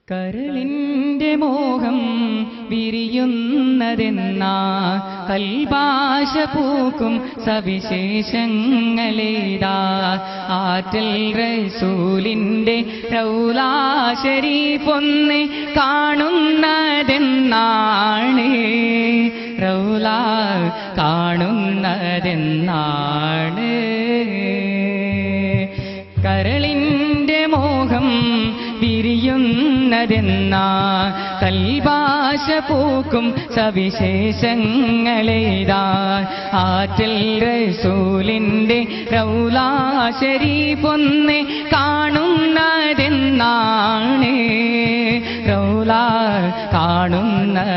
കരളിന്റെ മോഹം വിരിയുന്നതെന്നാ കൽഭാഷ പൂക്കും സവിശേഷങ്ങളേതാ ആറ്റൽ റസൂലിന്റെ റൗളാ ശരീഫൊന്ന് കാണുന്നതെന്നാണ് റൗളാ കാണുന്നതെന്നാണ് കരളിന്റെ മോഹം വിരിയുന്നതെന്നാ കൽഭാഷ പൂക്കും സവിശേഷങ്ങളേതാ ആറ്റൽ റസൂലിന്റെ റൗളാ ശരീഫൊന്ന് കാണുന്നതെന്നാണ് റൗളാ കാണുന്നതെന്നാണ്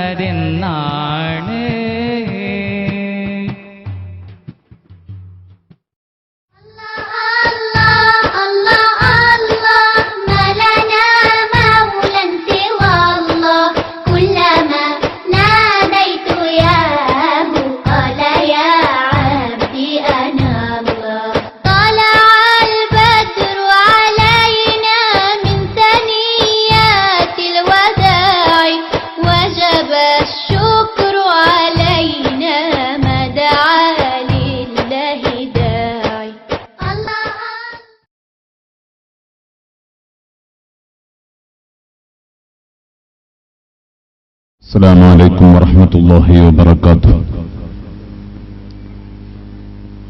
السلام عليكم ورحمة الله وبركاته.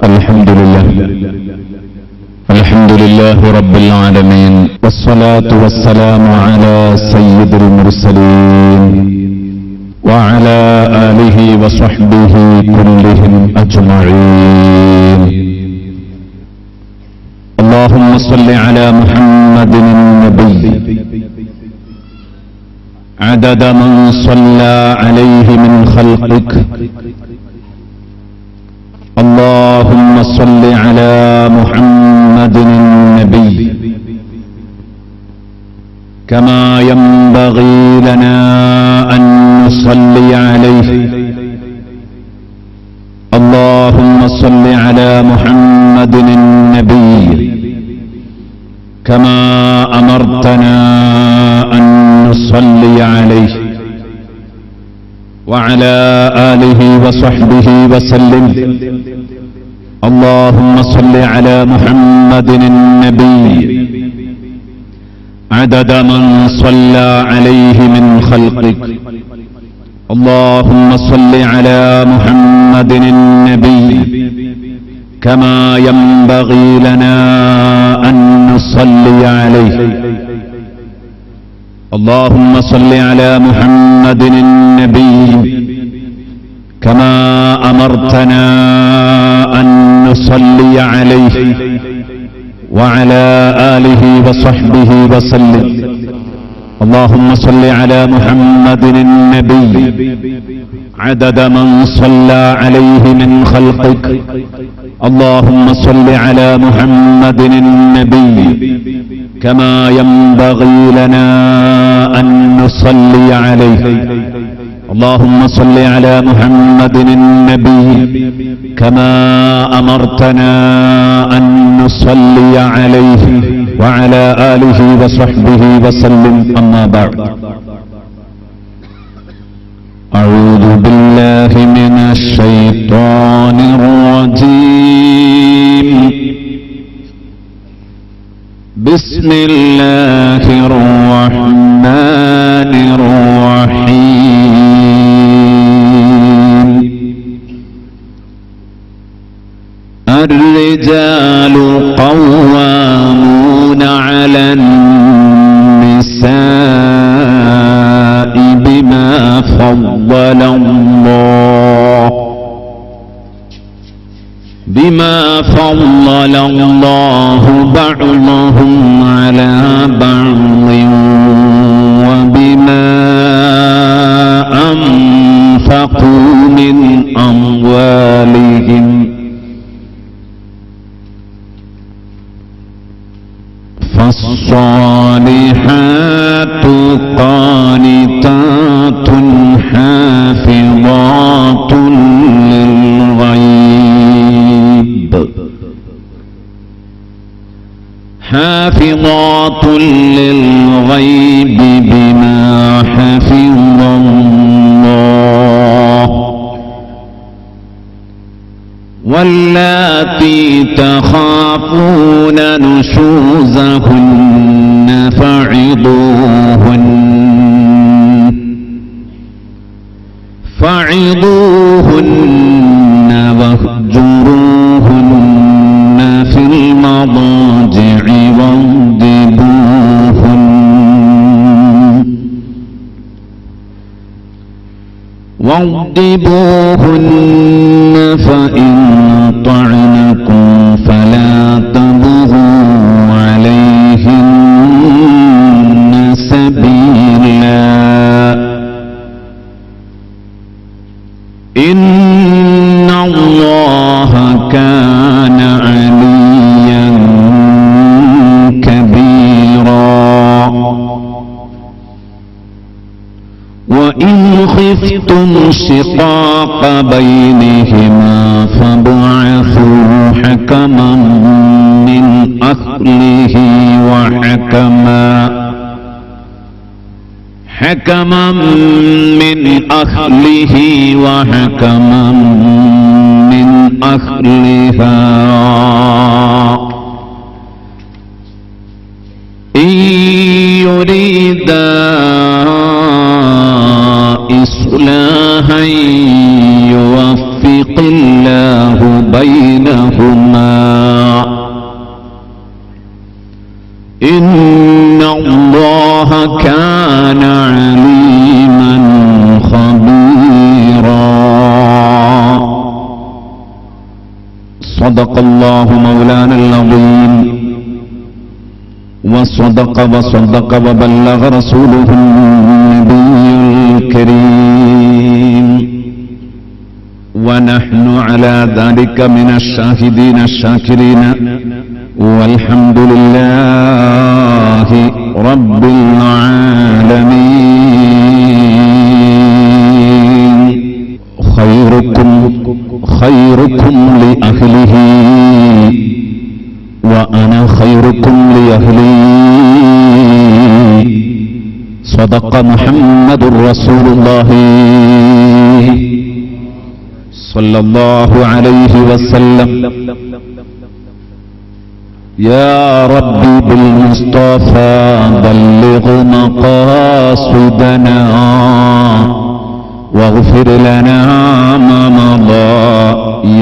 الحمد لله رب العالمين، والصلاة والسلام على سيد المرسلين وعلى آله وصحبه كلهم أجمعين. اللهم صل على محمد النبي عدد من صلى عليه من خلقك. اللهم صل على محمد النبي كما ينبغي لنا أن نصلي عليه. اللهم صل على محمد النبي كما أمرتنا أن نصلي عليه وعلى آله وصحبه وسلم. اللهم صل على محمد النبي عدد من صلى عليه من خلقك. اللهم صل على محمد النبي كما ينبغي لنا أن نصلي عليه. اللهم صل على محمد النبي كما أمرتنا أن نصلي عليه وعلى آله وصحبه وسلم. اللهم صل على محمد النبي عدد من صلى عليه من خلقك. اللهم صل على محمد النبي كما ينبغي لنا أن نصلي عليه. اللهم صل على محمد النبي كما أمرتنا أن نصلي عليه وعلى آله وصحبه وسلم. أما بعد، أعوذ بالله من الشيطان الرجيم. بسم الله الرحمن الرحيم. الرجال قوامون على النساء بما فضل الله بعضهم على بعض وبما أنفقوا من أموالهم فالصالحات قانتات حافظات للغيب بما حفظ الله واللاتي تخافون نشوزهن فعظوهن واهجروهن في المضاجع واضربوهن فإن طعنكم فلا تبغوا عليهن سبيلا إن الله كان عليا كبيرا وإن خفتم شقاق بينهما فابعثوا حكما من أهله وحكما من أهله وحكما من أهلها إن يريدا إصلاحا يوفق الله بينهما إن الله كان عليما خبيرا صدق الله مولانا العظيم وصدق وبلغ رسوله النبي الكريم ونحن على ذلك من الشاهدين الشاكرين والحمد لله رب العالمين خيركم لأهله وأنا خيركم لأهلي صدق محمد رسول الله صلى الله عليه وسلم يا ربي بالمصطفى بلغ مقاصدنا واغفر لنا ما مضى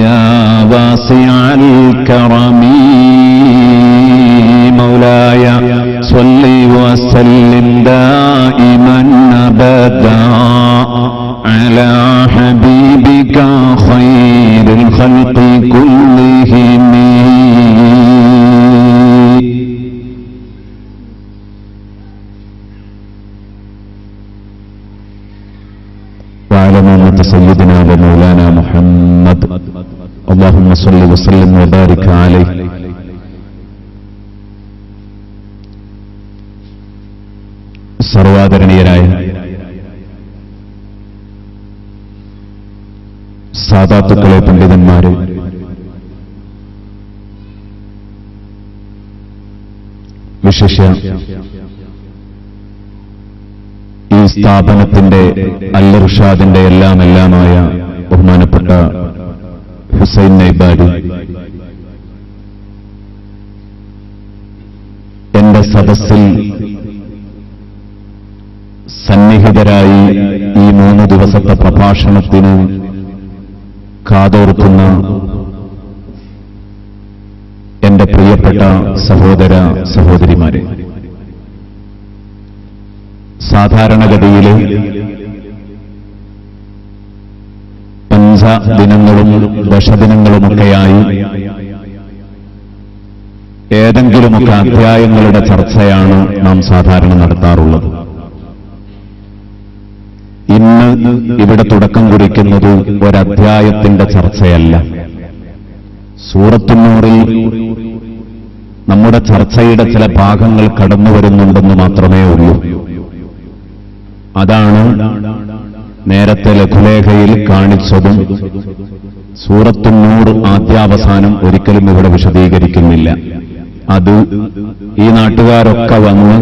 يا واسع الكرم مولاي صل وسلم دائما أبدا على حبيبك خير الخلق كلهم وعلى أمة سيدنا ومولانا محمد اللهم صل وسلم وبارك عليه. സർവാദരണീയരായ സാദാത്തുക്കളെ, പണ്ഡിതന്മാരെ, വിശേഷ ഈ സ്ഥാപനത്തിന്റെ അൽ-ഇർഷാദിന്റെ എല്ലാമായ ബഹുമാനപ്പെട്ട ഹുസൈൻ നൈബാരി, എന്റെ സദസ്സിൽ സന്നിഹിതരായി ഈ 3 ദിവസത്തെ പ്രഭാഷണത്തിന് കാതോർക്കുന്ന എന്റെ പ്രിയപ്പെട്ട സഹോദര സഹോദരിമാരെ, സാധാരണഗതിയിൽ 5 ദിനങ്ങളും ദശദിനങ്ങളുമൊക്കെയായി ഏതെങ്കിലുമൊക്കെ അധ്യായങ്ങളുടെ ചർച്ചയാണ് നാം സാധാരണ നടത്താറുള്ളത്. ഇന്ന് ഇവിടെ തുടക്കം കുറിക്കുന്നത് ഒരധ്യായത്തിന്റെ ചർച്ചയല്ല. സൂറത്തുൻ നൂറിൽ നമ്മുടെ ചർച്ചയുടെ ചില ഭാഗങ്ങൾ കടന്നു വരുന്നുണ്ടെന്ന് മാത്രമേ ഉള്ളൂ. അതാണ് നേരത്തെ ലഘുലേഖയിൽ കാണിച്ചതും സൂറത്തുൻ നൂർ ആദ്യാവസാനം ഒരിക്കലും ഇവിടെ വിശദീകരിക്കുന്നില്ല. അത് ഈ നാട്ടുകാരൊക്കെ വന്ന്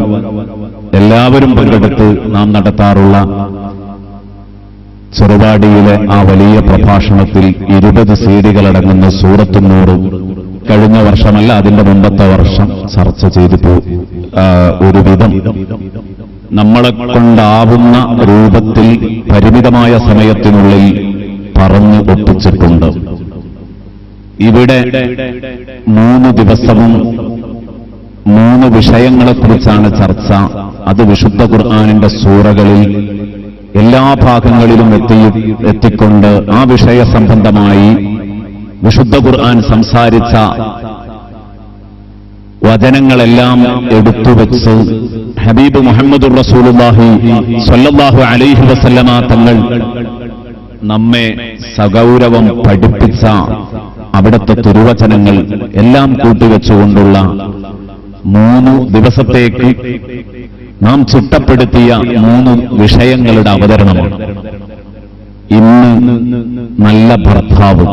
എല്ലാവരും പങ്കെടുത്ത് നാം നടത്താറുള്ള ചെറുവാടിയിലെ ആ വലിയ പ്രഭാഷണത്തിൽ 20 സീഡികളടങ്ങുന്ന സൂറത്തുൻ നൂർ കഴിഞ്ഞ വർഷമല്ല, അതിന്റെ മുമ്പത്തെ വർഷം ചർച്ച ചെയ്തു ഒരുവിധം നമ്മളെ കൊണ്ടാവുന്ന രൂപത്തിൽ പരിമിതമായ സമയത്തിനുള്ളിൽ പറഞ്ഞു ഒപ്പിച്ചിട്ടുണ്ട്. ഇവിടെ 3 ദിവസവും 3 വിഷയങ്ങളെക്കുറിച്ചാണ് ചർച്ച. അത് വിശുദ്ധ ഖുർആനിന്റെ സൂറകളിൽ എല്ലാ ഭാഗങ്ങളിലും എത്തിക്കൊണ്ട് ആ വിഷയ സംബന്ധമായി വിശുദ്ധ ഖുർആൻ സംസാരിച്ച വചനങ്ങളെല്ലാം എടുത്തുവെച്ച് ഹബീബ് മുഹമ്മദുർ റസൂലുള്ളാഹി സ്വല്ലല്ലാഹു അലൈഹി വസല്ലമ തങ്ങൾ നമ്മെ സഗൗരവം പഠിപ്പിച്ച അവിടുത്തെ തിരുവചനങ്ങൾ എല്ലാം കൂട്ടിവെച്ചുകൊണ്ടുള്ള 3 ദിവസത്തേക്ക് നാം ചിട്ടപ്പെടുത്തിയ 3 വിഷയങ്ങളുടെ അവതരണമാണ്. ഇന്ന് നല്ല ഭർത്താവ്,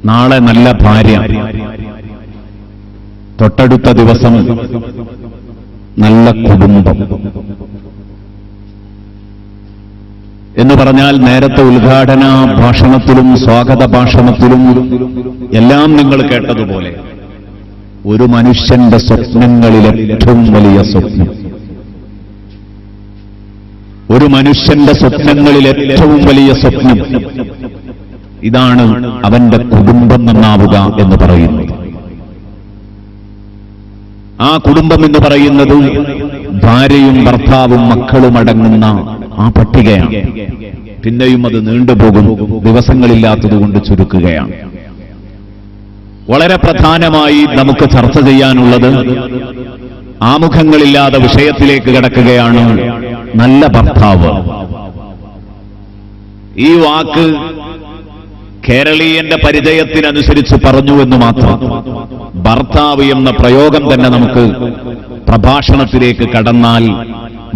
നാളെ നല്ല ഭാര്യ, തൊട്ടടുത്ത ദിവസം നല്ല കുടുംബം എന്ന് പറഞ്ഞാൽ നേരത്തെ ഉദ്ഘാടന ഭാഷണത്തിലും സ്വാഗത ഭാഷണത്തിലും എല്ലാം നിങ്ങൾ കേട്ടതുപോലെ ഒരു മനുഷ്യന്റെ സ്വപ്നങ്ങളിൽ ഏറ്റവും വലിയ സ്വപ്നം, ഒരു മനുഷ്യന്റെ സ്വപ്നങ്ങളിൽ ഏറ്റവും വലിയ സ്വപ്നം ഇതാണ് അവന്റെ കുടുംബം നന്നാവുക എന്ന് പറയുന്നത്. ആ കുടുംബം എന്ന് പറയുന്നത് ഭാര്യയും ഭർത്താവും മക്കളും അടങ്ങുന്ന ആ പട്ടികയാണ്. പിന്നെയും അത് നീണ്ടുപോകും, ദിവസങ്ങളില്ലാത്തതുകൊണ്ട് ചുരുക്കുകയാണ്. വളരെ പ്രധാനമായി നമുക്ക് ചർച്ച ചെയ്യാനുള്ളത് ആമുഖങ്ങളില്ലാതെ വിഷയത്തിലേക്ക് കടക്കുകയാണ്. നല്ല ഭർത്താവ്, ഈ വാക്ക് കേരളീയന്റെ പരിചയത്തിനനുസരിച്ച് പറഞ്ഞു എന്ന് മാത്രം. ഭർത്താവ് എന്ന പ്രയോഗം തന്നെ നമുക്ക് പ്രഭാഷണത്തിലേക്ക് കടന്നാൽ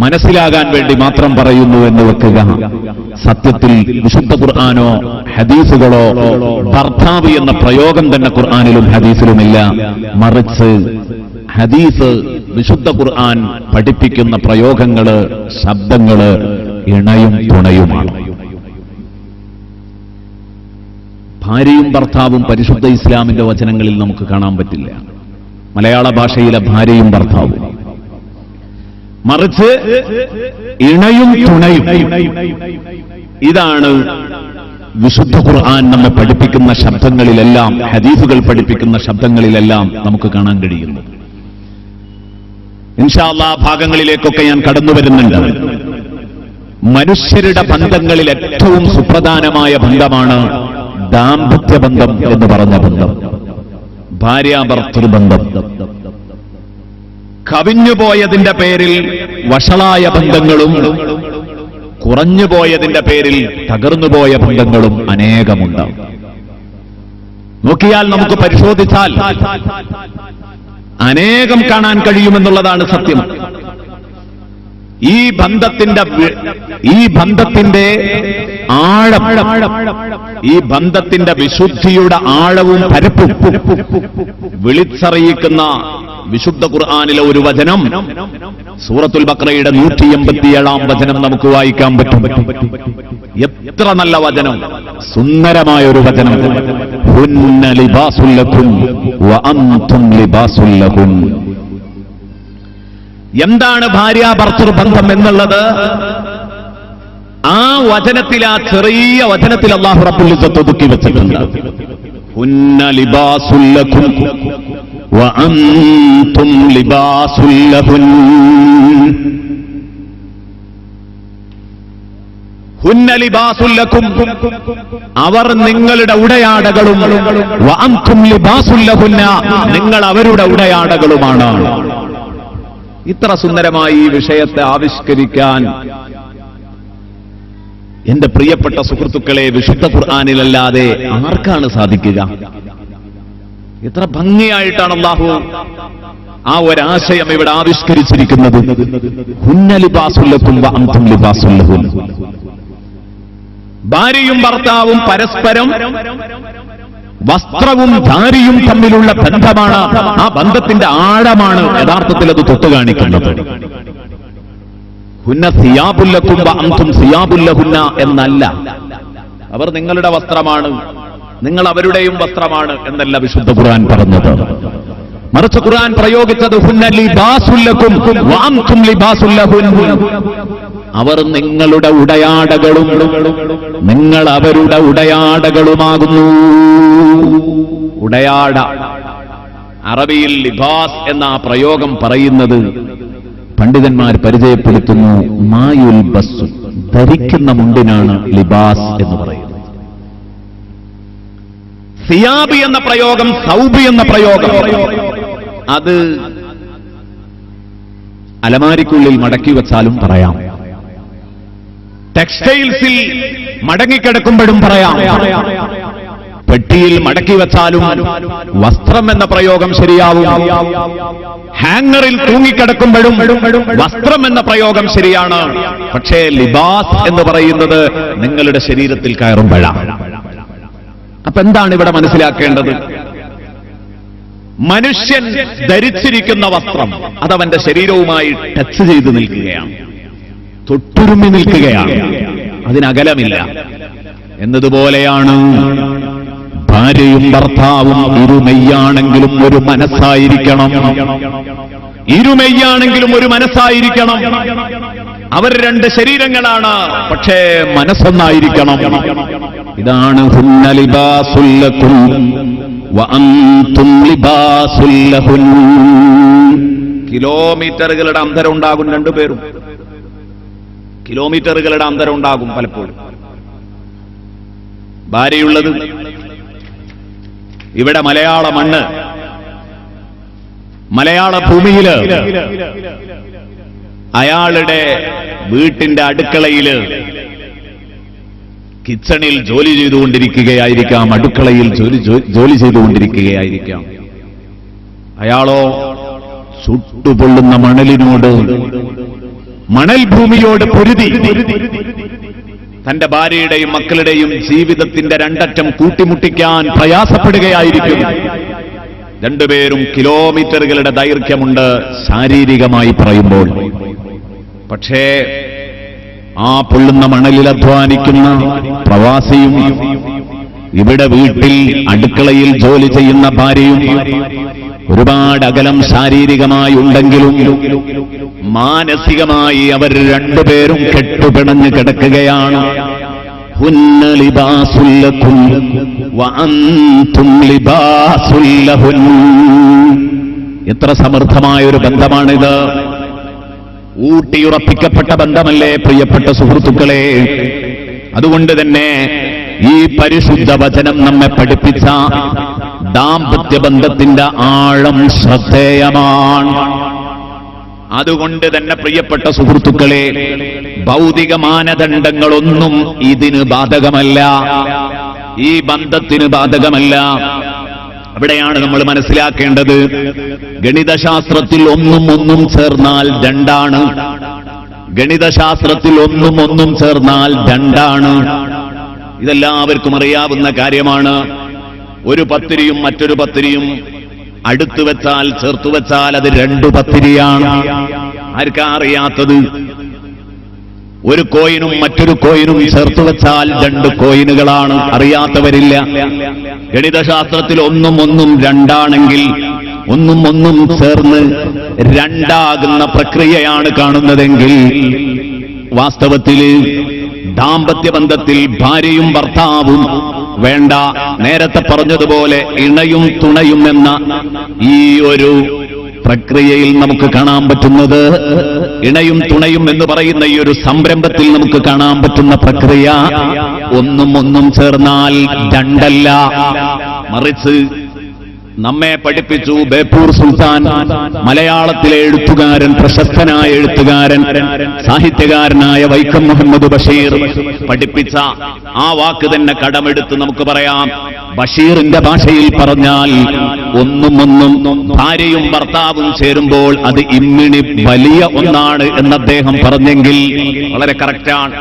മനസ്സിലാകാൻ വേണ്ടി മാത്രം പറയുന്നു എന്ന് വെക്കുക. സത്യത്തിൽ വിശുദ്ധ ഖുർആനോ ഹദീസുകളോ ഭർത്താവ് എന്ന പ്രയോഗം തന്നെ ഖുർആനിലും ഹദീസിലുമില്ല. മറിച്ച് ഹദീസ്, വിശുദ്ധ ഖുർആൻ പഠിപ്പിക്കുന്ന പ്രയോഗങ്ങള്, ശബ്ദങ്ങള് ഇണയും തുണയുമാണ്. ഭാര്യയും ഭർത്താവും പരിശുദ്ധ ഇസ്ലാമിന്റെ വചനങ്ങളിൽ നമുക്ക് കാണാൻ പറ്റില്ല. മലയാള ഭാഷയിലെ ഭാര്യയും ഭർത്താവും. മറിച്ച് ഇണയും തുണയും, ഇതാണ് വിശുദ്ധ ഖുർആൻ നമ്മെ പഠിപ്പിക്കുന്ന ശബ്ദങ്ങളിലെല്ലാം, ഹദീസുകൾ പഠിപ്പിക്കുന്ന ശബ്ദങ്ങളിലെല്ലാം നമുക്ക് കാണാൻ കഴിയുന്നു. ഇൻഷാ അല്ലാഹ് ഭാഗങ്ങളിലേക്കൊക്കെ ഞാൻ കടന്നു വരുന്നുണ്ട്. മനുഷ്യരുടെ ബന്ധങ്ങളിൽ ഏറ്റവും സുപ്രധാനമായ ബന്ധമാണ് ദാമ്പത്യബന്ധം എന്ന് പറഞ്ഞ ബന്ധം, ഭാര്യാഭർത്തൃബന്ധം. കവിഞ്ഞുപോയതിന്റെ പേരിൽ വഷളായ ബന്ധങ്ങളും കുറഞ്ഞുപോയതിന്റെ പേരിൽ തകർന്നുപോയ ബന്ധങ്ങളും അനേകമുണ്ട്. നോക്കിയാൽ നമുക്ക് പരിശോധിച്ചാൽ അനേകം കാണാൻ കഴിയുമെന്നുള്ളതാണ് സത്യം. ഈ ബന്ധത്തിന്റെ ആഴം, ഈ ബന്ധത്തിന്റെ വിശുദ്ധിയുടെ ആഴവും പരപ്പും വിളിച്ചറിയിക്കുന്ന വിശുദ്ധ ഖുർആനിലെ ഒരു വചനം സൂറത്തുൽ ബഖറയുടെ 187-ാം വചനം നമുക്ക് വായിക്കാൻ പറ്റും. എത്ര നല്ല വചനം, സുന്ദരമായ ഒരു വചനം. ഹുന്ന ലിബാസുൽ ലക്കും വ അൻതും ലിബാസുൽ ലഹും. എന്താണ് ഭാര്യാഭർത്തൃ ബന്ധം എന്നുള്ളത് ആ വചനത്തിൽ, ആ ചെറിയ വചനത്തിൽ അല്ലാഹു റബ്ബുൽ ഇസ്സത്ത് ഒതുക്കി വെച്ചിട്ടുണ്ട്. ഹുന്ന ലിബാസുൽ ലക്കും വഅൻതും ലിബാസുൽ ലഹുൻ. ഹുന്ന ലിബാസുൽ ലക്കും, അവർ നിങ്ങളുടെ ഉടയാടകളും, വഅൻതും ലിബാസുൽ ലഹുന്ന, നിങ്ങൾ അവരുടെ ഉടയാടകളുമാണ്. ഇത്ര സുന്ദരമായി ഈ വിഷയത്തെ ആവിഷ്കരിക്കാൻ എന്റെ പ്രിയപ്പെട്ട സുഹൃത്തുക്കളെ വിശുദ്ധ ഖുർആനിലല്ലാതെ ആർക്കാണ് സാധിക്കുക? എത്ര ഭംഗിയായിട്ടാണ് അല്ലാഹു ആ ഒരാശയം ഇവിടെ ആവിഷ്കരിച്ചിരിക്കുന്നത്. ഹുന്ന ലിബാസുൽ ലക്കും വഅൻതും ലിബാസുൽ ലഹുൻ. ഭാര്യയും ഭർത്താവും പരസ്പരം വസ്ത്രവും ധാരിയും തമ്മിലുള്ള ബന്ധമാണ്. ആ ബന്ധത്തിന്റെ ആഴമാണ് യഥാർത്ഥത്തിൽ അത് തൊട്ടു കാണിക്കുന്നത്. ഹുന്ന സിയാബുൽ ലക്കും വഅൻതും സിയാബുൽ ലഹുന്ന എന്നല്ല. അവർ നിങ്ങളുടെ വസ്ത്രമാണ്, നിങ്ങൾ അവരുടെയും വസ്ത്രമാണ് എന്നല്ല വിശുദ്ധ ഖുർആൻ പറഞ്ഞത്. മറിച്ച് ഖുർആൻ പ്രയോഗിച്ചത് ഹുന്ന ലിബാസുൽ ലക്കും വഅൻതും ലിബാസുൽ ലഹുൻ. അവർ നിങ്ങളുടെ ഉടയാടകളും നിങ്ങൾ അവരുടെ ഉടയാടകളുമാകുന്നു. ഉടയാട, അറബിയിൽ ലിബാസ് എന്ന ആ പ്രയോഗം പറയുന്നത് പണ്ഡിതന്മാർ പരിചയപ്പെടുത്തുന്നു മായുൽ ബസ്സു, ധരിക്കുന്ന മുണ്ടിനാണ് ലിബാസ് എന്ന് പറയുന്നത്. സിയാബ് എന്ന പ്രയോഗം, സൗബ് എന്ന പ്രയോഗം, അത് അലമാരിക്കുള്ളിൽ മടക്കി വെച്ചാലും പറയാം, ടെക്സ്റ്റൈൽസിൽ മടങ്ങിക്കിടക്കുമ്പോഴും പറയാം, പെട്ടിയിൽ മടക്കി വെച്ചാലും വസ്ത്രം എന്ന പ്രയോഗം ശരിയാവും. ഹാങ്ങറിൽ തൂങ്ങിക്കിടക്കുമ്പോഴും വസ്ത്രം എന്ന പ്രയോഗം ശരിയാണ്. പക്ഷേ ലിബാസ് എന്ന് പറയുന്നത് നിങ്ങളുടെ ശരീരത്തിൽ കയറുമ്പോഴാണ്. അപ്പൊ എന്താണ് ഇവിടെ മനസ്സിലാക്കേണ്ടത്? മനുഷ്യൻ ധരിച്ചിരിക്കുന്ന വസ്ത്രം അതവന്റെ ശരീരവുമായി ടച്ച് ചെയ്ത് നിൽക്കുകയാണ്, തൊട്ടുരുമ്മി നിൽക്കുകയാണ്, അതിനകലമില്ല. എന്നതുപോലെയാണ് ഭാര്യയും ഭർത്താവും. ഇരുമെയ്യാണെങ്കിലും ഒരു മനസ്സായിരിക്കണം, ഇരുമെയ്യാണെങ്കിലും ഒരു മനസ്സായിരിക്കണം. അവർ രണ്ട് ശരീരങ്ങളാണ്, പക്ഷേ മനസ്സൊന്നായിരിക്കണം. ഇതാണ് ഹുന്ന ലിബാസുൽ ലക്കും വഅൻതും ലിബാസുൽ ലഹുൻ. കിലോമീറ്ററുകളുടെ അന്തരം ഉണ്ടാകും രണ്ടുപേരും, കിലോമീറ്ററുകളുടെ അന്തരം ഉണ്ടാകും പലപ്പോഴും. ഭാര്യയുള്ളത് ഇവിടെ മലയാള മണ്ണ്, മലയാള ഭൂമിയില്, അയാളുടെ വീട്ടിന്റെ അടുക്കളയില്, കിച്ചണിൽ ജോലി ചെയ്തുകൊണ്ടിരിക്കുകയായിരിക്കാം, അടുക്കളയിൽ ജോലി ചെയ്തുകൊണ്ടിരിക്കുകയായിരിക്കാം. അയാളോ ചുട്ടുപൊള്ളുന്ന മണലിനോട്, മണൽ ഭൂമിയോട് പൊരുതി തന്റെ ഭാര്യയുടെയും മക്കളുടെയും ജീവിതത്തിന്റെ രണ്ടറ്റം കൂട്ടിമുട്ടിക്കാൻ പ്രയാസപ്പെടുകയായിരിക്കും. രണ്ടുപേരും കിലോമീറ്ററുകളുടെ ദൈർഘ്യമുണ്ട് ശാരീരികമായി പറയുമ്പോൾ. പക്ഷേ ആ പൊള്ളുന്ന മണലിൽ അധ്വാനിക്കുന്ന പ്രവാസിയും ഇവിടെ വീട്ടിൽ അടുക്കളയിൽ ജോലി ചെയ്യുന്ന ഭാര്യയും ഒരുപാട് അകലം ശാരീരികമായി ഉണ്ടെങ്കിലും മാനസികമായി അവർ രണ്ടുപേരും കെട്ടുപിണഞ്ഞ് കിടക്കുകയാണ്. ഹുന്ന ലിബാസുൽ ലക്കും വഅൻതും ലിബാസുൽ ലഹുൻ. എത്ര സമൃദ്ധമായ ഒരു ബന്ധമാണിത്! ഊട്ടിയുറപ്പിക്കപ്പെട്ട ബന്ധമല്ലേ പ്രിയപ്പെട്ട സുഹൃത്തുക്കളെ? അതുകൊണ്ട് തന്നെ ഈ പരിശുദ്ധ വചനം നമ്മെ പഠിപ്പിച്ച ദാമ്പത്യ ബന്ധത്തിന്റെ ആഴം ശ്രദ്ധേയമാണ്. അതുകൊണ്ട് തന്നെ പ്രിയപ്പെട്ട സുഹൃത്തുക്കളെ, ഭൗതിക മാനദണ്ഡങ്ങളൊന്നും ഇതിന് ബാധകമല്ല, ഈ ബന്ധത്തിന് ബാധകമല്ല. അവിടെയാണ് നമ്മൾ മനസ്സിലാക്കേണ്ടത്. ഗണിതശാസ്ത്രത്തിൽ ഒന്നും ചേർന്നാൽ രണ്ടാണ്. ഗണിതശാസ്ത്രത്തിൽ ഒന്നും ചേർന്നാൽ രണ്ടാണ്. ഇതെല്ലാവർക്കും അറിയാവുന്ന കാര്യമാണ്. ഒരു പത്തിരിയും മറ്റൊരു പത്തിരിയും അടുത്തു വെച്ചാൽ, ചേർത്തു വെച്ചാൽ അത് രണ്ടു പത്തിരിയാണ്. ആർക്കാ അറിയാത്തത്? ഒരു കോയിനും മറ്റൊരു കോയിനും ചേർത്തു വെച്ചാൽ രണ്ട് കോയിനുകളാണ്. അറിയാത്തവരില്ല. ഗണിതശാസ്ത്രത്തിൽ ഒന്നും രണ്ടാണെങ്കിൽ ഒന്നും ചേർന്ന് രണ്ടാകുന്ന പ്രക്രിയയാണ് കാണുന്നതെങ്കിൽ വാസ്തവത്തിൽ ദാമ്പത്യ ബന്ധത്തിൽ ഭാര്യയും ഭർത്താവും വേണ്ട, നേരത്തെ പറഞ്ഞതുപോലെ ഇണയും തുണയും എന്ന ഈ ഒരു പ്രക്രിയയിൽ നമുക്ക് കാണാൻ പറ്റുന്നത്, ഇണയും തുണയും എന്ന് പറയുന്ന ഈ ഒരു സംരംഭത്തിൽ നമുക്ക് കാണാൻ പറ്റുന്ന പ്രക്രിയ ഒന്നും ചേർന്നാൽ രണ്ടല്ല, മറിച്ച് നമ്മെ പഠിപ്പിച്ചു ബേപ്പൂർ സുൽത്താൻ, മലയാളത്തിലെ എഴുത്തുകാരൻ, പ്രശസ്തനായ എഴുത്തുകാരൻ, സാഹിത്യകാരനായ വൈക്കം മുഹമ്മദ് ബഷീർ പഠിപ്പിച്ച ആ വാക്ക് തന്നെ കടമെടുത്ത് നമുക്ക് പറയാം. ബഷീറിന്റെ ഭാഷയിൽ പറഞ്ഞാൽ ഒന്നും ഭാര്യയും ഭർത്താവും ചേരുമ്പോൾ അത് ഇമ്മിണി വലിയ ഒന്നാണ് എന്ന് അദ്ദേഹം പറഞ്ഞെങ്കിൽ വളരെ കറക്റ്റാണ്.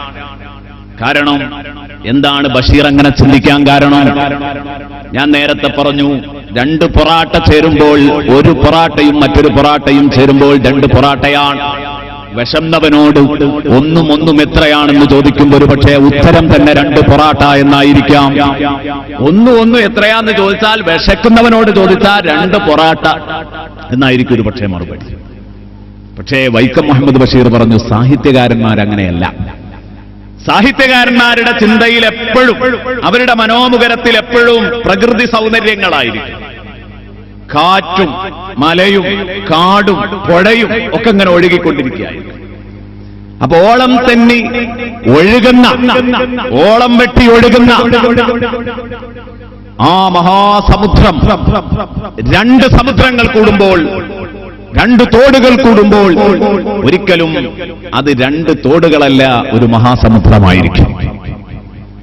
കാരണം എന്താണ് ബഷീർ അങ്ങനെ ചിന്തിക്കാൻ കാരണം? ഞാൻ നേരത്തെ പറഞ്ഞു, രണ്ട് പൊറാട്ട ചേരുമ്പോൾ ഒരു പൊറാട്ടയും മറ്റൊരു പൊറാട്ടയും ചേരുമ്പോൾ രണ്ട് പൊറാട്ടയാണ്. വിശന്നവനോട് ഒന്നും എത്രയാണെന്ന് ചോദിക്കുമ്പോൾ ഒരു പക്ഷേ ഉത്തരം തന്നെ രണ്ട് പൊറാട്ട എന്നായിരിക്കാം. ഒന്നും എത്രയാന്ന് ചോദിച്ചാൽ, വിശക്കുന്നവനോട് ചോദിച്ചാൽ രണ്ട് പൊറാട്ട എന്നായിരിക്കും ഒരു പക്ഷേ മറുപടി. പക്ഷേ വൈക്കം മുഹമ്മദ് ബഷീർ പറഞ്ഞു, സാഹിത്യകാരന്മാരങ്ങനെയല്ല. സാഹിത്യകാരന്മാരുടെ ചിന്തയിൽ എപ്പോഴും, അവരുടെ മനോമുഖരത്തിൽ എപ്പോഴും പ്രകൃതി സൗന്ദര്യങ്ങളായിരിക്കും. കാറ്റും മലയും കാടും പുഴയും ഒക്കെ ഇങ്ങനെ ഒഴുകിക്കൊണ്ടിരിക്കുകയായിരിക്കും. അപ്പൊ ഓളം തെന്നി ഒഴുകുന്ന, ഓളം വെട്ടി ഒഴുകുന്ന ആ മഹാസമുദ്രം, രണ്ട് സമുദ്രങ്ങൾ കൂടുമ്പോൾ, രണ്ട് തോടുകൾ കൂടുമ്പോൾ ഒരിക്കലും അത് രണ്ട് തോടുകളല്ല, ഒരു മഹാസമുദ്രമായിരിക്കും.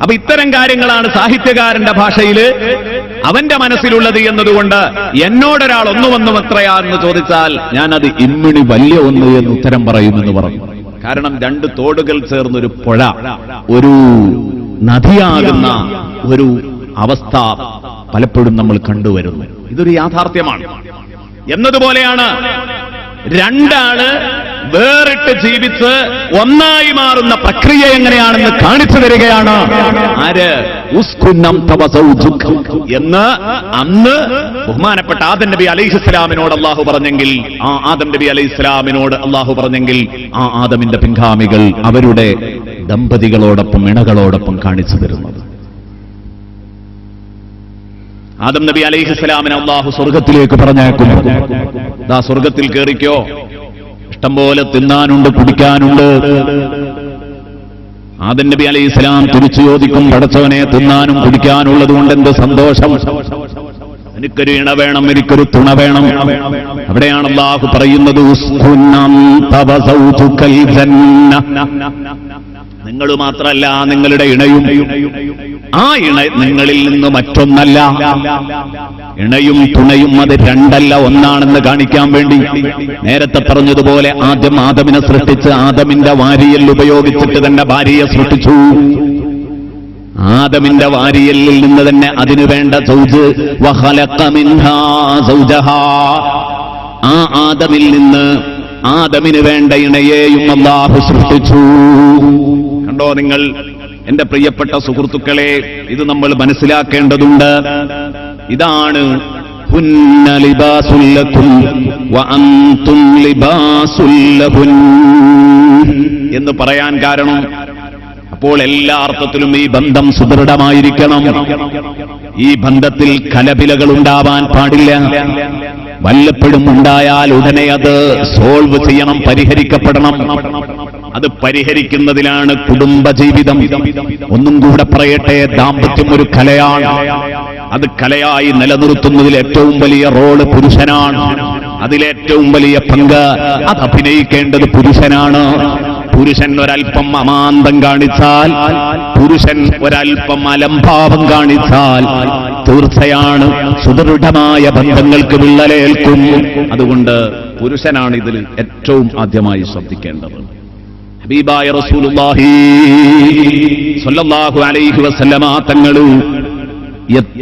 അപ്പൊ ഇത്തരം കാര്യങ്ങളാണ് സാഹിത്യകാരന്റെ ഭാഷയിൽ അവന്റെ മനസ്സിലുള്ളത് എന്നതുകൊണ്ട് എന്നോടൊരാൾ ഒന്നും എത്രയാണെന്ന് ചോദിച്ചാൽ ഞാനത് ഇമ്മിണി വലിയ ഒന്ന് എന്ന് ഉത്തരം പറയുമെന്ന് പറഞ്ഞു. കാരണം രണ്ട് തോടുകൾ ചേർന്നൊരു പുഴ, ഒരു നദിയാകുന്ന ഒരു അവസ്ഥ പലപ്പോഴും നമ്മൾ കണ്ടുവരുന്നു. ഇതൊരു യാഥാർത്ഥ്യമാണ്. എന്നതുപോലെയാണ് രണ്ടാള് വേറിട്ട് ജീവിച്ച് ഒന്നായി മാറുന്ന പ്രക്രിയ എങ്ങനെയാണെന്ന് കാണിച്ചു തരികയാണ് ആര്? ഉസ്കുന്നം തവ സൗജുക എന്ന് അന്ന് ബഹുമാനപ്പെട്ട ആദം നബി അലൈഹിസ്സലാമിനോട് അല്ലാഹു പറഞ്ഞെങ്കിൽ, ആ ആദം നബി അലൈഹിസ്സലാമിനോട് അല്ലാഹു പറഞ്ഞെങ്കിൽ ആ ആദമിന്റെ പിൻഗാമികൾ അവരുടെ ദമ്പതികളോടൊപ്പം ഇണകളോടൊപ്പം കാണിച്ചു തരുന്നത്. ആദം നബി അലൈഹിസ്സലാമിനെ അല്ലാഹു സ്വർഗത്തിലേക്ക് പറഞ്ഞേക്കുന്നു. ദാ സ്വർഗത്തിൽ കയറിക്കോ, ഇഷ്ടം പോലെ തിന്നാനുണ്ട്, കുടിക്കാനുണ്ട്. ആദം നബി അലൈഹിസ്സലാം തിരിച്ചു ചോദിക്കും, പടച്ചവനെ തിന്നാനും കുടിക്കാനുള്ളത് കൊണ്ട് എന്ത് സന്തോഷം, എനിക്കൊരു ഇണ വേണം, എനിക്കൊരു തുണ വേണം. അവിടെയാണ് അല്ലാഹു പറയുന്നത്, നിങ്ങൾ മാത്രമല്ല നിങ്ങളുടെ ഇണയും, ആ ഇണ നിങ്ങളിൽ നിന്ന് മറ്റൊന്നല്ല. ഇണയും തുണയും അത് രണ്ടല്ല, ഒന്നാണെന്ന് കാണിക്കാൻ വേണ്ടി നേരത്തെ പറഞ്ഞതുപോലെ ആദ്യം ആദമിനെ സൃഷ്ടിച്ച് ആദമിന്റെ വാരിയൽ ഉപയോഗിച്ചിട്ട് തന്നെ ഭാര്യയെ സൃഷ്ടിച്ചു. ആദമിന്റെ വാരിയലിൽ നിന്ന് തന്നെ അതിനു വേണ്ട സൗജ്, വഖലഖ മിൻഹാ സൗജഹാ, ആ ആദമിൽ നിന്ന് ആദമിന് വേണ്ട ഇണയെയും അല്ലാഹു സൃഷ്ടിച്ചു. കണ്ടോ നിങ്ങൾ എന്റെ പ്രിയപ്പെട്ട സുഹൃത്തുക്കളെ, ഇത് നമ്മൾ മനസ്സിലാക്കേണ്ടതുണ്ട്. ഇതാണ് ഹുന്ന ലിബാസുൽ ലക്കും വഅൻതും ലിബാസുൽ ലഹുൻ എന്ന് പറയാൻ കാരണം, അപ്പോൾ എല്ലാ അർത്ഥത്തിലും ഈ ബന്ധം സുദൃഢമായിരിക്കണം. ഈ ബന്ധത്തിൽ കലപിലകൾ ഉണ്ടാവാൻ പാടില്ല. വല്ലപ്പോഴും ഉണ്ടായാൽ ഉടനെ അത് സോൾവ് ചെയ്യണം, പരിഹരിക്കപ്പെടണം. അത് പരിഹരിക്കുന്നതിലാണ് കുടുംബജീവിതം. ഒന്നും കൂടെ പറയട്ടെ, ദാമ്പത്യം ഒരു കലയാണ്. അത് കലയായി നിലനിർത്തുന്നതിൽ ഏറ്റവും വലിയ റോള് പുരുഷനാണ്. അതിലേറ്റവും വലിയ പങ്ക് അത് അഭിനയിക്കേണ്ടത് പുരുഷനാണ്. പുരുഷൻ ഒരൽപ്പം അമാന്തം കാണിച്ചാൽ, പുരുഷൻ ഒരൽപ്പം അലംഭാവം കാണിച്ചാൽ തീർച്ചയാണ് സുദൃഢമായ ബന്ധങ്ങൾക്ക് വിള്ളലേൽക്കും. അതുകൊണ്ട് പുരുഷനാണ് ഇതിൽ ഏറ്റവും ആദ്യമായി ശ്രദ്ധിക്കേണ്ടത്. ഹബീബായ റസൂലുള്ളാഹി സ്വല്ലല്ലാഹു അലൈഹി വസല്ലമ തങ്ങൾ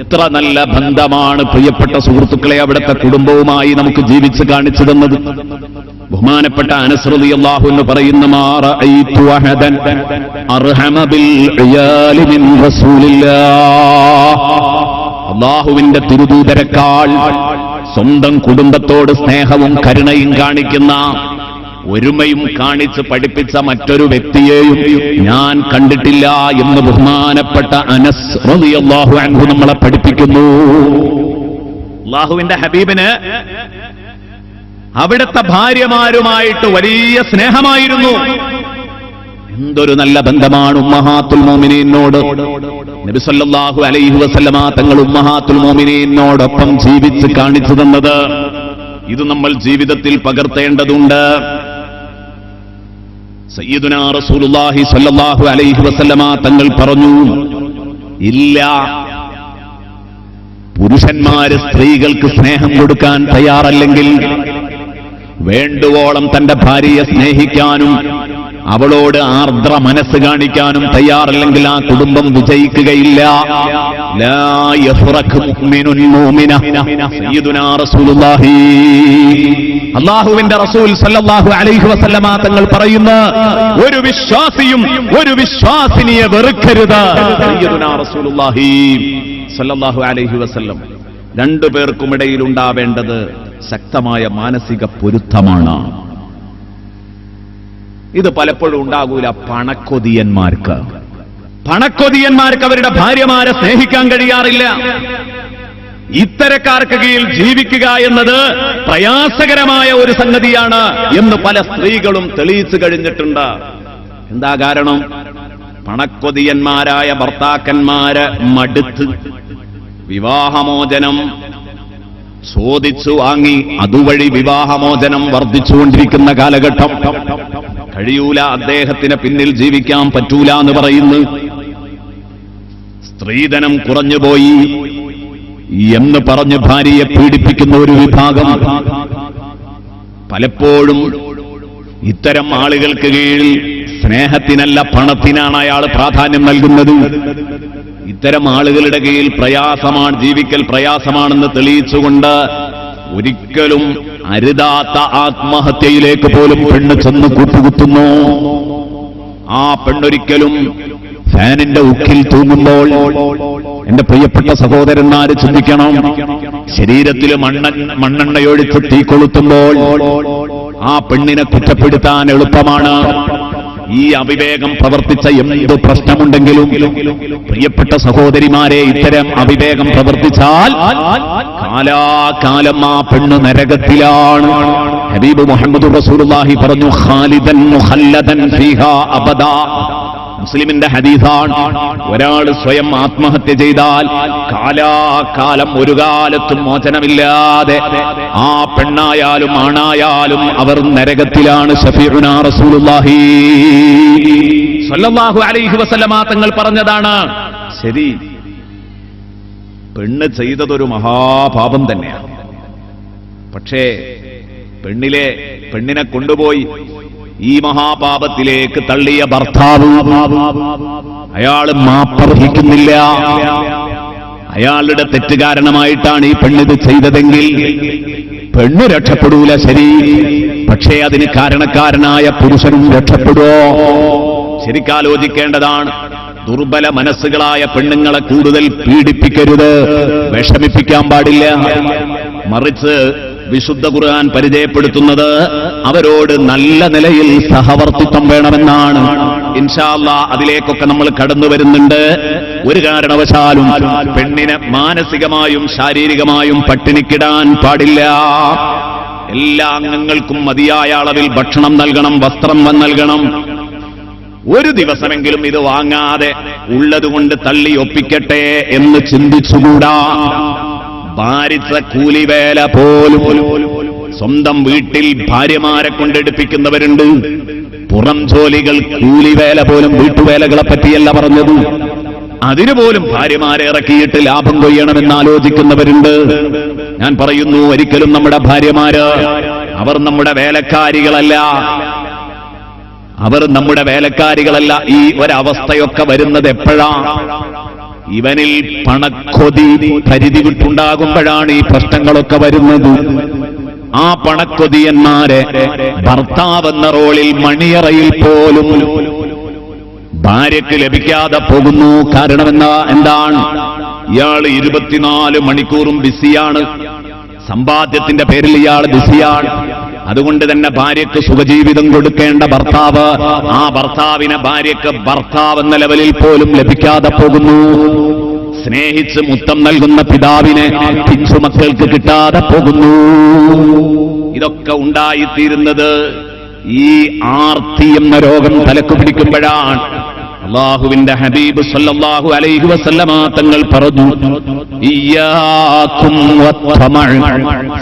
എത്ര നല്ല ബന്ധമാണ് പ്രിയപ്പെട്ട സുഹൃത്തുക്കളെ അവിടുത്തെ കുടുംബവുമായി നമുക്ക് ജീവിച്ച് കാണിച്ചു തന്നത്. ബഹുമാനപ്പെട്ട അനസ് റളിയല്ലാഹു അൻഹു പറയുന്ന, മാ റഅയ്തു അഹദൻ അർഹമ ബിൽ ഇയാലി മിൻ റസൂലില്ലാഹ്, അല്ലാഹുവിന്റെ തിരുദൂതരെക്കാൾ സ്വന്തം കുടുംബത്തോട് സ്നേഹവും കരുണയും കാണിക്കുന്ന ഒരുമയും കാണിച്ച് പഠിപ്പിച്ച മറ്റൊരു വ്യക്തിയെയും ഞാൻ കണ്ടിട്ടില്ല എന്ന് ബഹുമാനപ്പെട്ട അനസ് റളിയല്ലാഹു അൻഹു നമ്മളെ പഠിപ്പിക്കുന്നു. അല്ലാഹുവിന്റെ ഹബീബിന് അവിടുത്തെ ഭാര്യമാരുമായിട്ട് വലിയ സ്നേഹമായിരുന്നു. എന്തൊരു നല്ല ബന്ധമാണ് ഉമ്മഹാത്തുൽ മോമിനീനോട്. നബി സല്ലല്ലാഹു അലൈഹി വസല്ലമ തങ്ങൾ ഉമ്മഹാത്തുൽ മോമിനീനോടൊപ്പം ജീവിച്ച് കാണിച്ചു തന്നത്. ഇത് നമ്മൾ ജീവിതത്തിൽ പകർത്തേണ്ടതുണ്ട്. സയ്യിദുനാ റസൂലുള്ളാഹി സ്വല്ലല്ലാഹു അലൈഹി വസല്ലമ തങ്ങൾ പറഞ്ഞു, ഇല്ല, പുരുഷന്മാര് സ്ത്രീകൾക്ക് സ്നേഹം കൊടുക്കാൻ തയ്യാറല്ലെങ്കിൽ, വേണ്ടുവോളം തന്റെ ഭാര്യയെ സ്നേഹിക്കാനും അവളോട് ആർദ്ര മനസ്സ് കാണിക്കാനും തയ്യാറല്ലെങ്കിൽ ആ കുടുംബം വിജയിക്കുകയില്ല. ലാ യഫ്റഖു മുഅ്മിനുൻ മുഅ്മിന. സയ്യിദുനാ റസൂലുള്ളാഹി അല്ലാഹുവിന്റെ റസൂൽ സല്ലല്ലാഹു അലൈഹി വസല്ലമ തങ്ങൾ പറയുന്നു, ഒരു വിശ്വാസിയും ഒരു വിശ്വാസിനിയെ വെറുക്കരുത്. സയ്യിദുനാ റസൂലുള്ളാഹി സല്ലല്ലാഹു അലൈഹി വസല്ലം. രണ്ടു പേർക്കുമിടയിൽ ഉണ്ടാവേണ്ടത് ശക്തമായ മാനസിക പൊരുത്തമാണ്. ഇത് പലപ്പോഴും ഉണ്ടാകൂല പണക്കൊതിയന്മാർക്ക്. പണക്കൊതിയന്മാർക്ക് അവരുടെ ഭാര്യമാരെ സ്നേഹിക്കാൻ കഴിയാറില്ല. ഇത്തരക്കാർക്ക് കീഴിൽ ജീവിക്കുക എന്നത് പ്രയാസകരമായ ഒരു സംഗതിയാണ് എന്ന് പല സ്ത്രീകളും തെളിയിച്ചു കഴിഞ്ഞിട്ടുണ്ട്. എന്താ കാരണം? പണക്കൊതിയന്മാരായ ഭർത്താക്കന്മാര് മടുത്ത് വിവാഹമോചനം ചോദിച്ചു വാങ്ങി അതുവഴി വിവാഹമോചനം വർദ്ധിച്ചുകൊണ്ടിരിക്കുന്ന കാലഘട്ടം. കഴിയൂല, അദ്ദേഹത്തിന് പിന്നിൽ ജീവിക്കാൻ പറ്റൂല എന്ന് പറയുന്നു. സ്ത്രീധനം കുറഞ്ഞുപോയി എന്ന് പറഞ്ഞ് ഭാര്യയെ പീഡിപ്പിക്കുന്ന ഒരു വിഭാഗം. പലപ്പോഴും ഇത്തരം ആളുകൾക്ക് കീഴിൽ സ്നേഹത്തിനല്ല പണത്തിനാണ് അയാൾ പ്രാധാന്യം നൽകുന്നത്. ഇത്തരം ആളുകളുടെ കീഴിൽ പ്രയാസമാണ്, ജീവിക്കൽ പ്രയാസമാണെന്ന് തെളിയിച്ചുകൊണ്ട് ഒരിക്കലും അരുതാത്ത ആത്മഹത്യയിലേക്ക് പോലും പെണ്ണ് ചെന്ന് കൂട്ടുകുത്തുന്നു. ആ പെണ്ണൊരിക്കലും ഫാനിന്റെ ഉക്കിൽ തൂങ്ങുമ്പോൾ എന്റെ പ്രിയപ്പെട്ട സഹോദരന്മാര് ചിന്തിക്കണം, ശരീരത്തിൽ മണ്ണെണ്ണയൊഴിച്ച് തീ കൊളുത്തുമ്പോൾ ആ പെണ്ണിനെ കുറ്റപ്പെടുത്താൻ എളുപ്പമാണ്. ഈ അവിവേകം പ്രവർത്തിച്ച എന്ത് പ്രശ്നമുണ്ടെങ്കിലും പ്രിയപ്പെട്ട സഹോദരിമാരെ, ഇത്തരം അവിവേകം പ്രവർത്തിച്ചാൽ കാലാകാലം ആ പെണ്ണ് നരകത്തിലാണ്. ഹബീബ് മുഹമ്മദ് റസൂലുള്ളാഹി പറഞ്ഞു, ഖാലിദൻ മുഖല്ലദൻ ഫീഹാ അബദാ. മുസ്ലിമിന്റെ ഹദീസാണ്. ഒരാൾ സ്വയം ആത്മഹത്യ ചെയ്താൽ കാലാകാലം ഒരു കാലത്തും മോചനമില്ലാതെ ആ പെണ്ണായാലും ആണായാലും അവർ നരകത്തിലാണ്. ശഫീഉനാ റസൂലുള്ളാഹി സ്വല്ലല്ലാഹു അലൈഹി വസല്ലമ തങ്ങൾ പറഞ്ഞതാണ്. ശരി, പെണ്ണ് ചെയ്തതൊരു മഹാപാപം തന്നെയാണ്. പക്ഷേ പെണ്ണിനെ കൊണ്ടുപോയി ഈ മഹാപാപത്തിലേക്ക് തള്ളിയ ഭർത്താവ് അയാൾ മാപ്പർഹിക്കുന്നില്ല. അയാളുടെ തെറ്റ് കാരണമായിട്ടാണ് ഈ പെണ്ണിത് ചെയ്തതെങ്കിൽ പെണ്ണ് രക്ഷപ്പെടൂല, ശരി. പക്ഷേ അതിന് കാരണക്കാരനായ പുരുഷനും രക്ഷപ്പെടുവോ? ശരിക്കാലോചിക്കേണ്ടതാണ്. ദുർബല മനസ്സുകളായ പെണ്ണുങ്ങളെ കൂടുതൽ പീഡിപ്പിക്കരുത്, വിഷമിപ്പിക്കാൻ പാടില്ല. മറിച്ച് വിശുദ്ധ ഖുർആൻ പരിചയപ്പെടുത്തുന്നത് അവരോട് നല്ല നിലയിൽ സഹവർത്തിത്വം വേണമെന്നാണ്. ഇൻഷാ അല്ലാഹ് അതിലേക്കൊക്കെ നമ്മൾ കടന്നു വരുന്നുണ്ട്. ഒരു കാരണവശാലും പെണ്ണിനെ മാനസികമായും ശാരീരികമായും പട്ടിണിക്കിടാൻ പാടില്ല. എല്ലാ അംഗങ്ങൾക്കും മതിയായ അളവിൽ ഭക്ഷണം നൽകണം, വസ്ത്രം നൽകണം. ഒരു ദിവസമെങ്കിലും ഇത് വാങ്ങാതെ ഉള്ളതുകൊണ്ട് തള്ളി ഒപ്പിക്കട്ടെ എന്ന് ചിന്തിച്ചുകൂടാ. ഭാരിച്ച കൂലിവേല പോലും സ്വന്തം വീട്ടിൽ ഭാര്യമാരെ കൊണ്ടെടുപ്പിക്കുന്നവരുണ്ട്. പുറം ജോലികൾ, കൂലിവേല പോലും വീട്ടുവേലകളെ പറ്റിയല്ല പറഞ്ഞത്. അതിനുപോലും ഭാര്യമാരെ ഇറക്കിയിട്ട് ലാഭം കൊയ്യണമെന്ന് ആലോചിക്കുന്നവരുണ്ട്. ഞാൻ പറയുന്നു, ഒരിക്കലും നമ്മുടെ ഭാര്യമാര് അവർ നമ്മുടെ വേലക്കാരികളല്ല. അവർ നമ്മുടെ വേലക്കാരികളല്ല. ഈ ഒരവസ്ഥയൊക്കെ വരുന്നത് എപ്പോഴാ? ഇവനിൽ പണക്കൊതി പരിധി വിട്ടുണ്ടാകുമ്പോഴാണ് ഈ പ്രശ്നങ്ങളൊക്കെ വരുന്നത്. ആ പണക്കൊതിയന്മാരെ ഭർത്താവെന്ന റോളിൽ മണിയറയിൽ പോലും ഭാര്യയ്ക്ക് ലഭിക്കാതെ പോകുന്നു. കാരണം എന്താണ്? ഇയാൾ 24 മണിക്കൂറും ബിസിയാണ്. സമ്പാദ്യത്തിന്റെ പേരിൽ ഇയാൾ ബിസിയാണ്. അതുകൊണ്ട് തന്നെ ഭാര്യയ്ക്ക് സുഖജീവിതം കൊടുക്കേണ്ട ഭർത്താവ് ആ ഭർത്താവിനെ ഭാര്യയ്ക്ക് ഭർത്താവ് എന്ന ലെവലിൽ പോലും ലഭിക്കാതെ പോകുന്നു. സ്നേഹിച്ച് മുത്തം നൽകുന്ന പിതാവിനെ പിഞ്ചുമക്കൾക്ക് കിട്ടാതെ പോകുന്നു. ഇതൊക്കെ ഉണ്ടായിത്തീരുന്നത് ഈ ആർത്തി എന്ന രോഗം തലക്ക് പിടിക്കുമ്പോഴാണ്. അല്ലാഹുവിന്റെ ഹബീബ് സല്ലല്ലാഹു അലൈഹി വസല്ലമ തങ്ങൾ പറഞ്ഞു, ഇയ്യാകും വത്തമഅ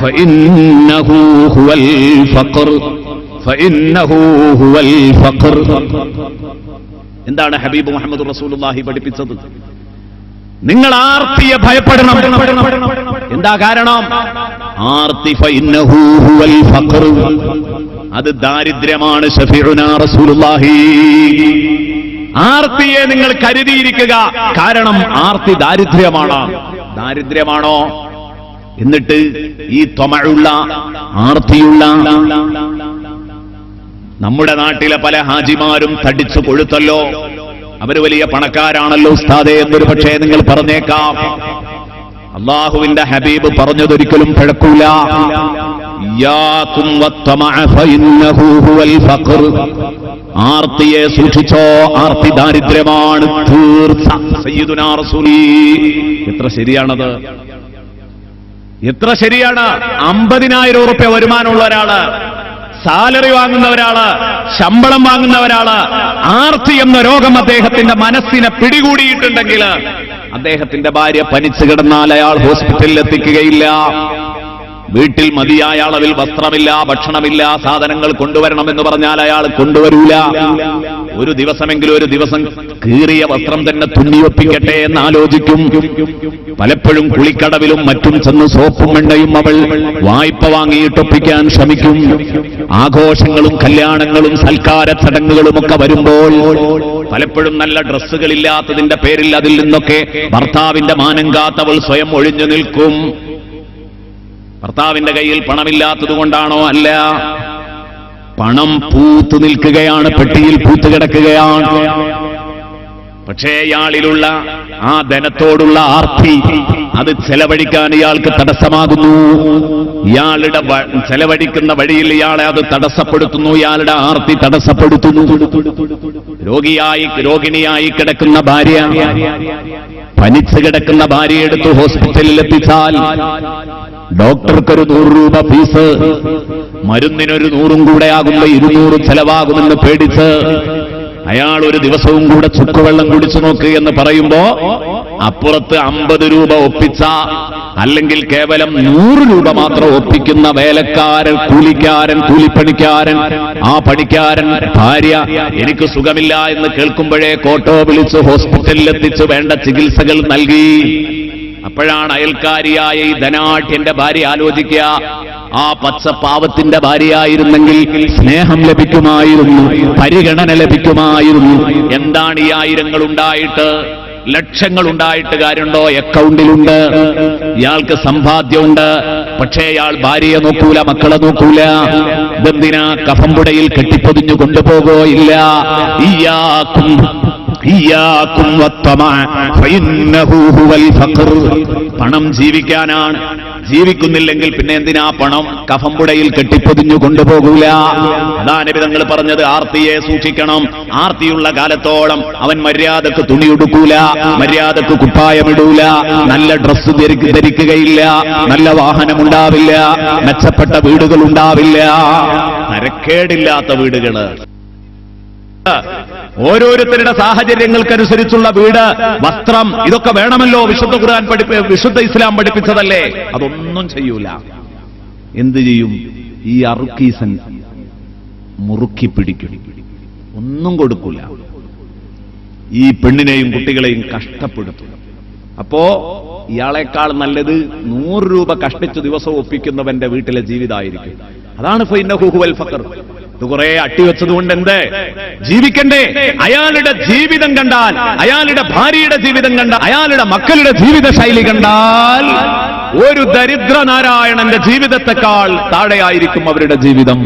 ഫഇന്നഹു ഹുവൽ ഫഖർ ഫഇന്നഹു ഹുവൽ ഫഖർ. എന്താണ് ഹബീബ് മുഹമ്മദ് റസൂലുള്ളാഹി പഠിപ്പിച്ചത്? നിങ്ങൾ ആർത്തിയെ ഭയപ്പെടണം. എന്താ കാരണം? ആർത്തി ഫഇന്നഹു ഹുവൽ ഫഖർ, അത് ദാരിദ്ര്യമാണ്. ശഫീഉനാ റസൂലുള്ളാഹി, ആർത്തിയെ നിങ്ങൾ കരുതിയിരിക്കുക. കാരണം ആർത്തി ദാരിദ്ര്യമാണ്. ദാരിദ്ര്യമാണോ? എന്നിട്ട് ഈ ത്വമഉള്ള ആർത്തിയുള്ള നമ്മുടെ നാട്ടിലെ പല ഹാജിമാരും തടിച്ചു കൊഴുത്തല്ലോ, അവര് വലിയ പണക്കാരാണല്ലോ ഉസ്താദേ എന്നൊരു പക്ഷേ നിങ്ങൾ പറഞ്ഞേക്കാം. അല്ലാഹുവിന്റെ ഹബീബ് പറഞ്ഞതൊരിക്കലും പിഴക്കൂല. ഇയ്യാകും വത്തമഅ ഫഇന്നഹു ഹുവൽ ഫഖർ, ആർത്തിയെ സൂക്ഷിച്ചോ, ആർത്തി ദാരിദ്ര്യമാണ്. തീർച്ച സയ്യിദുനാ റസൂലി. എത്ര ശരിയാണത്, എത്ര ശരിയാണ്. 50,000 ഉറുപ്യ വരുമാനമുള്ള ഒരാള്, സാലറി വാങ്ങുന്ന ഒരാള്, ശമ്പളം വാങ്ങുന്ന ഒരാള്, ആർത്തി എന്ന രോഗം അദ്ദേഹത്തിന്റെ മനസ്സിനെ പിടികൂടിയിട്ടുണ്ടെങ്കിൽ അദ്ദേഹത്തിന്റെ ഭാര്യ പനിച്ചു കിടന്നാൽ അയാൾ ഹോസ്പിറ്റലിൽ എത്തിക്കുകയില്ല. വീട്ടിൽ മതിയായ അളവിൽ വസ്ത്രമില്ല, ഭക്ഷണമില്ല, സാധനങ്ങൾ കൊണ്ടുവരണമെന്ന് പറഞ്ഞാൽ അയാൾ കൊണ്ടുവരൂല. ഒരു ദിവസമെങ്കിലും ഒരു ദിവസം കീറിയ വസ്ത്രം തന്നെ തുന്നിയൊപ്പിക്കട്ടെ എന്ന് ആലോചിക്കും. പലപ്പോഴും കുളിക്കടവിലും മറ്റും ചെന്ന് സോപ്പും എണ്ണയും അവൾ വായ്പ വാങ്ങിയിട്ടൊപ്പിക്കാൻ ശ്രമിക്കും. ആഘോഷങ്ങളും കല്യാണങ്ങളും സൽക്കാര ചടങ്ങുകളുമൊക്കെ വരുമ്പോൾ പലപ്പോഴും നല്ല ഡ്രസ്സുകളില്ലാത്തതിന്റെ പേരിൽ അതിൽ നിന്നൊക്കെ ഭർത്താവിന്റെ മാനം കാത്തവൾ സ്വയം ഒഴിഞ്ഞു നിൽക്കും. ഭർത്താവിന്റെ കയ്യിൽ പണമില്ലാത്തത് കൊണ്ടാണോ? അല്ല, പണം പൂത്തു നിൽക്കുകയാണ്, പെട്ടിയിൽ പൂത്തു കിടക്കുകയാണ്. പക്ഷേ ഇയാളിലുള്ള ആ ധനത്തോടുള്ള ആർത്തി അത് ചെലവഴിക്കാൻ ഇയാൾക്ക് തടസ്സമാകുന്നു. ഇയാളുടെ ചെലവഴിക്കുന്ന വഴിയിൽ ഇയാളെ അത് തടസ്സപ്പെടുത്തുന്നു, ഇയാളുടെ ആർത്തി തടസ്സപ്പെടുത്തുന്നു. രോഗിണിയായി കിടക്കുന്ന ഭാര്യ, പനിച്ചു കിടക്കുന്ന ഭാര്യയെടുത്ത് ഹോസ്പിറ്റലിൽ എത്തിച്ചാൽ ഡോക്ടർക്കൊരു 100 രൂപ ഫീസ്, മരുന്നിനൊരു 100 കൂടെ ആകുമ്പോ 200 ചെലവാകുമെന്ന് പേടിച്ച് അയാൾ ഒരു ദിവസവും കൂടെ ചുക്കുവെള്ളം കുടിച്ചു നോക്ക് എന്ന് പറയുമ്പോ അപ്പുറത്ത് 50 രൂപ ഒപ്പിച്ച, അല്ലെങ്കിൽ കേവലം 100 രൂപ മാത്രം ഒപ്പിക്കുന്ന വേലക്കാരൻ, കൂലിക്കാരൻ, കൂലിപ്പണിക്കാരൻ, ആ പണിക്കാരൻ ഭാര്യ എനിക്ക് സുഖമില്ല എന്ന് കേൾക്കുമ്പോഴേ കോട്ടോ വിളിച്ച് ഹോസ്പിറ്റലിൽ എത്തിച്ച് വേണ്ട ചികിത്സകൾ നൽകി. അപ്പോഴാണ് അയൽക്കാരിയായ ഈ ധനാഢ്യന്റെ ഭാര്യ ആലോചിക്കുക, ആ പച്ചപ്പാവത്തിന്റെ ഭാര്യയായിരുന്നെങ്കിൽ സ്നേഹം ലഭിക്കുമായിരുന്നു, പരിഗണന ലഭിക്കുമായിരുന്നു. എന്താണ് ഈ ആയിരങ്ങൾ ഉണ്ടായിട്ട്, ലക്ഷങ്ങൾ ഉണ്ടായിട്ട് കാര്യമുണ്ടോ? അക്കൗണ്ടിലുണ്ട്, ഇയാൾക്ക് സമ്പാദ്യമുണ്ട്. പക്ഷേ ഇയാൾ ഭാര്യയെ നോക്കൂല, മക്കളെ നോക്കൂല. ഇതെന്തിനാ? കഫംപുടയിൽ കെട്ടിപ്പൊതിഞ്ഞു കൊണ്ടുപോകോ? ഇല്ല. ഇയ്യാകും വത്തമഅ ഫഇന്നഹു ഹുവൽ ഫഖർ. പണം ജീവിക്കാനാണ്, ജീവിക്കുന്നില്ലെങ്കിൽ പിന്നെ എന്തിനാ പണം? കഫംപുടയിൽ കെട്ടിപ്പൊതിഞ്ഞു കൊണ്ടുപോകൂല. അതാ നബി തങ്ങൾ പറഞ്ഞത്, ആർത്തിയെ സൂക്ഷിക്കണം. ആർത്തിയുള്ള കാലത്തോളം അവൻ മര്യാദക്ക് തുണിയുടുക്കൂല, മര്യാദക്ക് കുപ്പായമിടൂല, നല്ല ഡ്രസ്സ് ധരിക്കുകയില്ല, നല്ല വാഹനമുണ്ടാവില്ല, മെച്ചപ്പെട്ട വീടുകൾ ഉണ്ടാവില്ല, തരക്കേടില്ലാത്ത വീടുകള്. ഓരോരുത്തരുടെ സാഹചര്യങ്ങൾക്കനുസരിച്ചുള്ള വീട്, വസ്ത്രം, ഇതൊക്കെ വേണമല്ലോ. വിശുദ്ധ ഖുർആൻ വിശുദ്ധ ഇസ്ലാം പഠിപ്പിച്ചതല്ലേ? അതൊന്നും ചെയ്യൂല. എന്ത് ചെയ്യും? ഈ അറുക്കീസൻ മുറുക്കി പിടിക്കും, ഒന്നും കൊടുക്കൂല. ഈ പെണ്ണിനെയും കുട്ടികളെയും കഷ്ടപ്പെടുത്തും. അപ്പോ ഇയാളെക്കാൾ നല്ലത് 100 രൂപ കഷ്ടിച്ച് ദിവസം ഒപ്പിക്കുന്നവന്റെ വീട്ടിലെ ജീവിതമായിരിക്കും. അതാണ് ഫഇന്നഹു ഹുവൽ ഫഖർ. ഇത് കുറെ അട്ടിവെച്ചതുകൊണ്ട് എന്ത്? ജീവിക്കണ്ടേ? അയാളുടെ ജീവിതം കണ്ടാൽ, അയാളുടെ ഭാര്യയുടെ ജീവിതം കണ്ടാൽ, അയാളുടെ മക്കളുടെ ജീവിത ശൈലി കണ്ടാൽ ഒരു ദരിദ്രനാരായണന്റെ ജീവിതത്തെക്കാൾ താഴെയായിരിക്കും അവരുടെ ജീവിതം.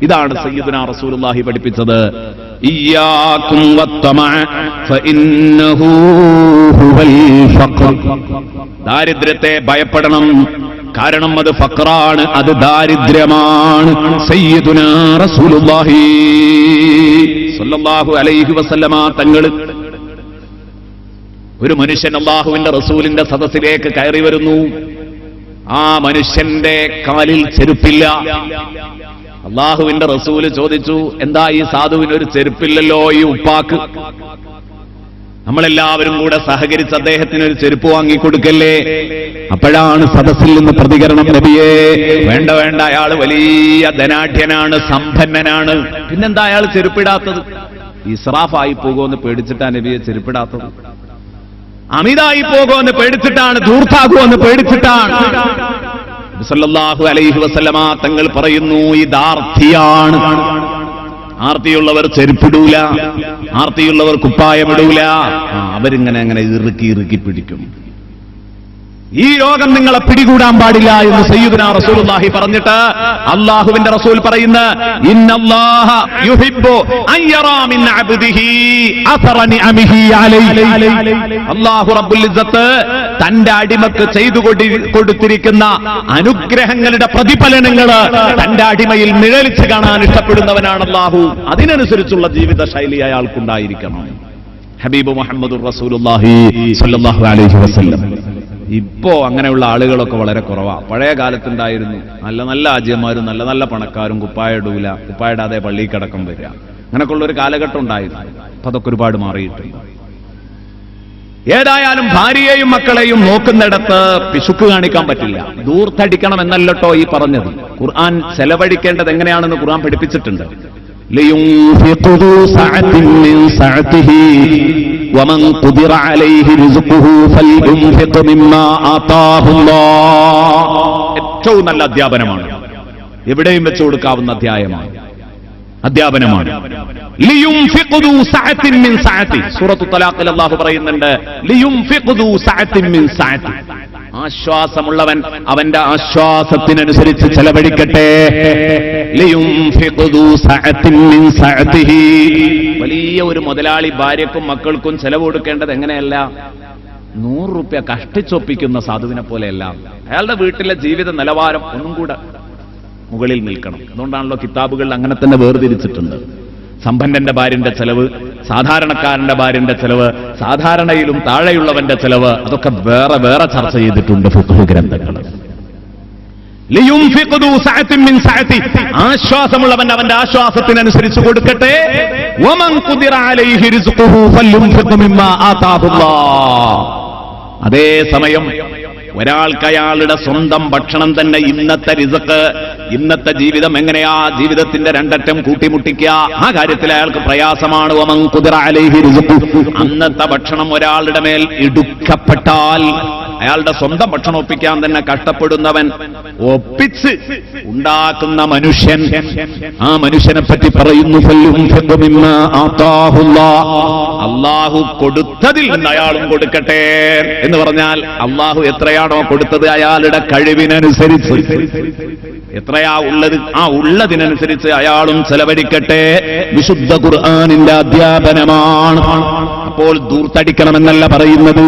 ഇതാണ് സയ്യിദുനാ റസൂലുള്ളാഹി പഠിപ്പിച്ചത്. ഇയ്യാകും വത്തമഅ ഫഇന്നഹു ഹുവൽ ഫഖർ. ദാരിദ്ര്യത്തെ ഭയപ്പെടണം. കാരണം അത് ഫഖറാണ്, അത് ദാരിദ്ര്യമാണ്. സയ്യിദുനാ റസൂലുള്ളാഹി സ്വല്ലല്ലാഹു അലൈഹി വസല്ലമ തങ്ങൾ, ഒരു മനുഷ്യൻ അല്ലാഹുവിന്റെ റസൂലിന്റെ സദസ്സിലേക്ക് കയറി വരുന്നു. ആ മനുഷ്യന്റെ കാലിൽ ചെരുപ്പില്ല. അല്ലാഹുവിന്റെ റസൂല് ചോദിച്ചു, എന്താ ഈ സാധുവിന് ഒരു ചെരുപ്പില്ലല്ലോ ഈ ഉപ്പാക്ക്? നമ്മളെല്ലാവരും കൂടെ സഹകരിച്ച് അദ്ദേഹത്തിന് ഒരു ചെരുപ്പ് വാങ്ങിക്കൊടുക്കല്ലേ? അപ്പോഴാണ് സദസ്സിൽ നിന്ന് പ്രതികരണം, നബിയേ വേണ്ട വേണ്ട, അയാൾ വലിയ ധനാഢ്യനാണ്, സമ്പന്നനാണ്, പിന്നെന്താ അയാൾ ചെരുപ്പിടാത്തത്? ഇസ്രാഫായി പോകുമെന്ന് പേടിച്ചിട്ടാണ് നബിയെ ചെരുപ്പിടാത്തത്. അമിതായി പോകുമെന്ന് പേടിച്ചിട്ടാണ്, ധൂർത്താകുമെന്ന് പേടിച്ചിട്ടാണ്. സല്ലല്ലാഹു അലൈഹി വസല്ലമ തങ്ങൾ പറയുന്നു, ഇതാർത്തിയാണ്. ആർത്തിയുള്ളവർ ചെരുപ്പിടൂല, ആർത്തിയുള്ളവർ കുപ്പായമിടൂല. അവരിങ്ങനെ അങ്ങനെ ഇറുക്കി പിടിക്കും. ഈ രോഗം നിങ്ങളെ പിടികൂടാൻ പാടില്ല എന്ന് സയ്യിദുനാ റസൂലുള്ളാഹി പറഞ്ഞിട്ട് അല്ലാഹുവിന്റെ റസൂൽ പറയുന്ന, ഇന്നല്ലാഹ യുഹിബ്ബു അൻ യറാ മിൻ അബ്ദിഹി അസറ നിഅമിഹി അലൈഹി. അല്ലാഹു റബ്ബുൽ ഇസ്സത്ത് തന്റെ അടിമക്ക് ചെയ്തു കൊടുത്തിരിക്കുന്ന അനുഗ്രഹങ്ങളുടെ പ്രതിഫലനങ്ങൾ തന്റെ അടിമയിൽ നിഴലിച്ച് കാണാൻ ഇഷ്ടപ്പെടുന്നവനാണ് അല്ലാഹു. അതിനനുസരിച്ചുള്ള ജീവിത ശൈലി അയാൾക്കുണ്ടായിരിക്കണം. ഹബീബ് മുഹമ്മദുർ റസൂലുള്ളാഹി സ്വല്ലല്ലാഹു അലൈഹി വസല്ലം. ഇപ്പോ അങ്ങനെയുള്ള ആളുകളൊക്കെ വളരെ കുറവാണ്. പഴയ കാലത്തുണ്ടായിരുന്നു നല്ല നല്ല ആജ്യന്മാരും നല്ല നല്ല പണക്കാരും കുപ്പായിടൂല, കുപ്പായിടാതെ പള്ളിയിൽ കിടക്കം വരിക, അങ്ങനെയൊക്കെയുള്ള ഒരു കാലഘട്ടം ഉണ്ടായിരുന്നു. അപ്പൊ അതൊക്കെ ഒരുപാട് മാറിയിട്ടുണ്ട്. ഏതായാലും ഭാര്യയെയും മക്കളെയും നോക്കുന്നിടത്ത് പിശുക്ക് കാണിക്കാൻ പറ്റില്ല. ദൂർത്തടിക്കണം എന്നല്ലോ ഈ പറഞ്ഞത്. ഖുർആൻ ചെലവഴിക്കേണ്ടത് എങ്ങനെയാണെന്ന് ഖുർആൻ പഠിപ്പിച്ചിട്ടുണ്ട്. لينفقوا سعة من سعته ومن قدر عليه رزقه فلينفق مما آتاه الله. ഏറ്റവും നല്ല അധ്യാപനമാണ്, എവിടെയും വെച്ചു കൊടുക്കാവുന്ന അധ്യാപനമാണ്. ലിയുൻഫിഖു സഅത്തിൻ മിൻ സഅതി. സൂറത്തു തലാഖിൽ അല്ലാഹു പറയുന്നുണ്ട്, ലിയുൻഫിഖു സഅത്തിൻ മിൻ സഅതി. ആശ്വാസമുള്ളവൻ അവന്റെ ആശ്വാസത്തിനനുസരിച്ച് ചെലവഴിക്കട്ടെ. ലിയുൻഫിഖു സഅത്തിൻ മിൻ സഅതിഹി. വലിയ ഒരു മുതലാളി ഭാര്യക്കും മക്കൾക്കും ചെലവ് കൊടുക്കേണ്ടത് എങ്ങനെയല്ല? 100 രൂപ കഷ്ടിച്ചൊപ്പിക്കുന്ന സാധുവിനെ പോലെയല്ല. അയാളുടെ വീട്ടിലെ ജീവിത നിലവാരം ഒന്നും കൂടെ മുകളിൽ നിൽക്കണം. അതുകൊണ്ടാണല്ലോ കിതാബുകളിൽ അങ്ങനെ തന്നെ വേർതിരിച്ചിട്ടുണ്ട്. സമ്പന്നന്റെ ഭാര്യന്റെ ചെലവ്, സാധാരണക്കാരന്റെ ഭാര്യന്റെ ചെലവ്, സാധാരണയിലും താഴെയുള്ളവന്റെ ചെലവ്, അതൊക്കെ വേറെ വേറെ ചർച്ച ചെയ്തിട്ടുണ്ട് ഫിഖ്ഹ് ഗ്രന്ഥങ്ങൾ. ലിയുൻഫിഖു സഅത്തിൻ മിൻ സഅതി. ആശ്വാസമുള്ളവൻ അവന്റെ ആശ്വാസത്തിനനുസരിച്ച് കൊടുക്കട്ടെ. വമൻ ഖുദിറ അലൈഹി റിസ്ഖുഹു ഫല്യുൻഫിഖ് മിമ്മാ ആതാഹുല്ലാഹ്. അതേസമയം ഒരാൾക്ക് അയാളുടെ സ്വന്തം ഭക്ഷണം തന്നെ ഇന്നത്തെ റിസ്ക്, ഇന്നത്തെ ജീവിതം എങ്ങനെയാ ജീവിതത്തിന്റെ രണ്ടറ്റം കൂട്ടിമുട്ടിക്കുക, ആ കാര്യത്തിൽ അയാൾക്ക് പ്രയാസമാണ്. വമൻ ഖുദിറ അലൈഹി റിസ്ഖു. അന്നത്തെ ഭക്ഷണം ഒരാളുടെ മേൽ ഇടുക്കപ്പെട്ടാൽ, അയാളുടെ സ്വന്തം ഭക്ഷണം ഒപ്പിക്കാൻ തന്നെ കഷ്ടപ്പെടുന്നവൻ ഒപ്പിച്ച് ഉണ്ടാക്കുന്ന മനുഷ്യൻ, ആ മനുഷ്യനെ പറ്റി പറയുന്നു, ഫല്യുൻഫിഖ് മിമ്മാ ആതാഹുല്ലാഹ്. അല്ലാഹു കൊടുത്തതിൽ നിന്ന് അയാളും കൊടുക്കട്ടെ എന്ന് പറഞ്ഞാൽ അല്ലാഹു എത്രയാണോ കൊടുത്തത് അയാളുടെ കഴിവിനനുസരിച്ച്, എത്രയാ ഉള്ളത് ആ ഉള്ളതിനനുസരിച്ച് അയാളും ചെലവഴിക്കട്ടെ. വിശുദ്ധ ഖുർആനിന്റെ അധ്യാപനമാണ്. അപ്പോൾ ദൂർത്തടിക്കണമെന്നല്ല പറയുന്നത്.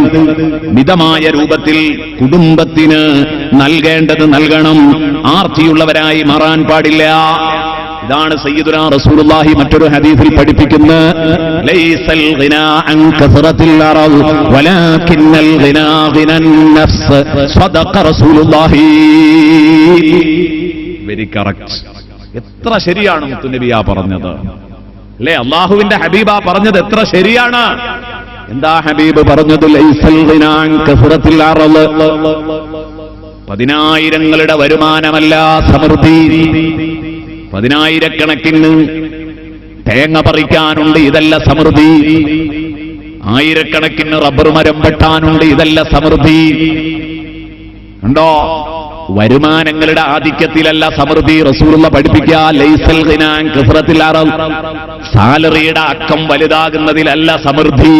മിതമായ രൂപത്തിൽ കുടുംബത്തിന് നൽകേണ്ടത് നൽകണം. ആർത്തിയുള്ളവരായി മാറാൻ പാടില്ല. ഇതാണ് സയ്യിദുനാ റസൂലുള്ളാഹി മറ്റൊരു ഹദീസിൽ പഠിപ്പിക്കുന്നത്, ലൈസൽ ഗിനാ അൻ കസറത്തിൽ അറദ് വലാകിന്നൽ ഗിനാ ഗിനൻ നഫ്സ്. സദഖ റസൂലുള്ളാഹി. Very correct. എത്ര ശരിയാണ് മുത്തുനബിയാ പറഞ്ഞത്, അല്ലേ? അല്ലാഹുവിന്റെ ഹബീബാ പറഞ്ഞത് എത്ര ശരിയാണ്. എന്താ ഹബീബ് പറഞ്ഞത്? ലൈസൽ ഗിനാ അൻ കസറത്തിൽ അറദ്. 10,000ങ്ങളുടെ വരുമാനമല്ല സമൃദ്ധി. 10,000കണക്കിന് തേങ്ങ പറിക്കാനുണ്ട്, ഇതല്ല സമൃദ്ധി. 1000കണക്കിന് റബ്ബർ മരം വെട്ടാനുണ്ട്, ഇതല്ല സമൃദ്ധി. ഉണ്ടോ? വരുമാനങ്ങളുടെ ആധിക്യത്തിലല്ല സമൃദ്ധി. റസൂലുള്ള പഠിപ്പിക്കുക, ലൈസൽ ഗിനാ അൻ കസറത്തിൽ അറദ്. സാലറിയുടെ അക്കം വലുതാകുന്നതിലല്ല സമൃദ്ധി.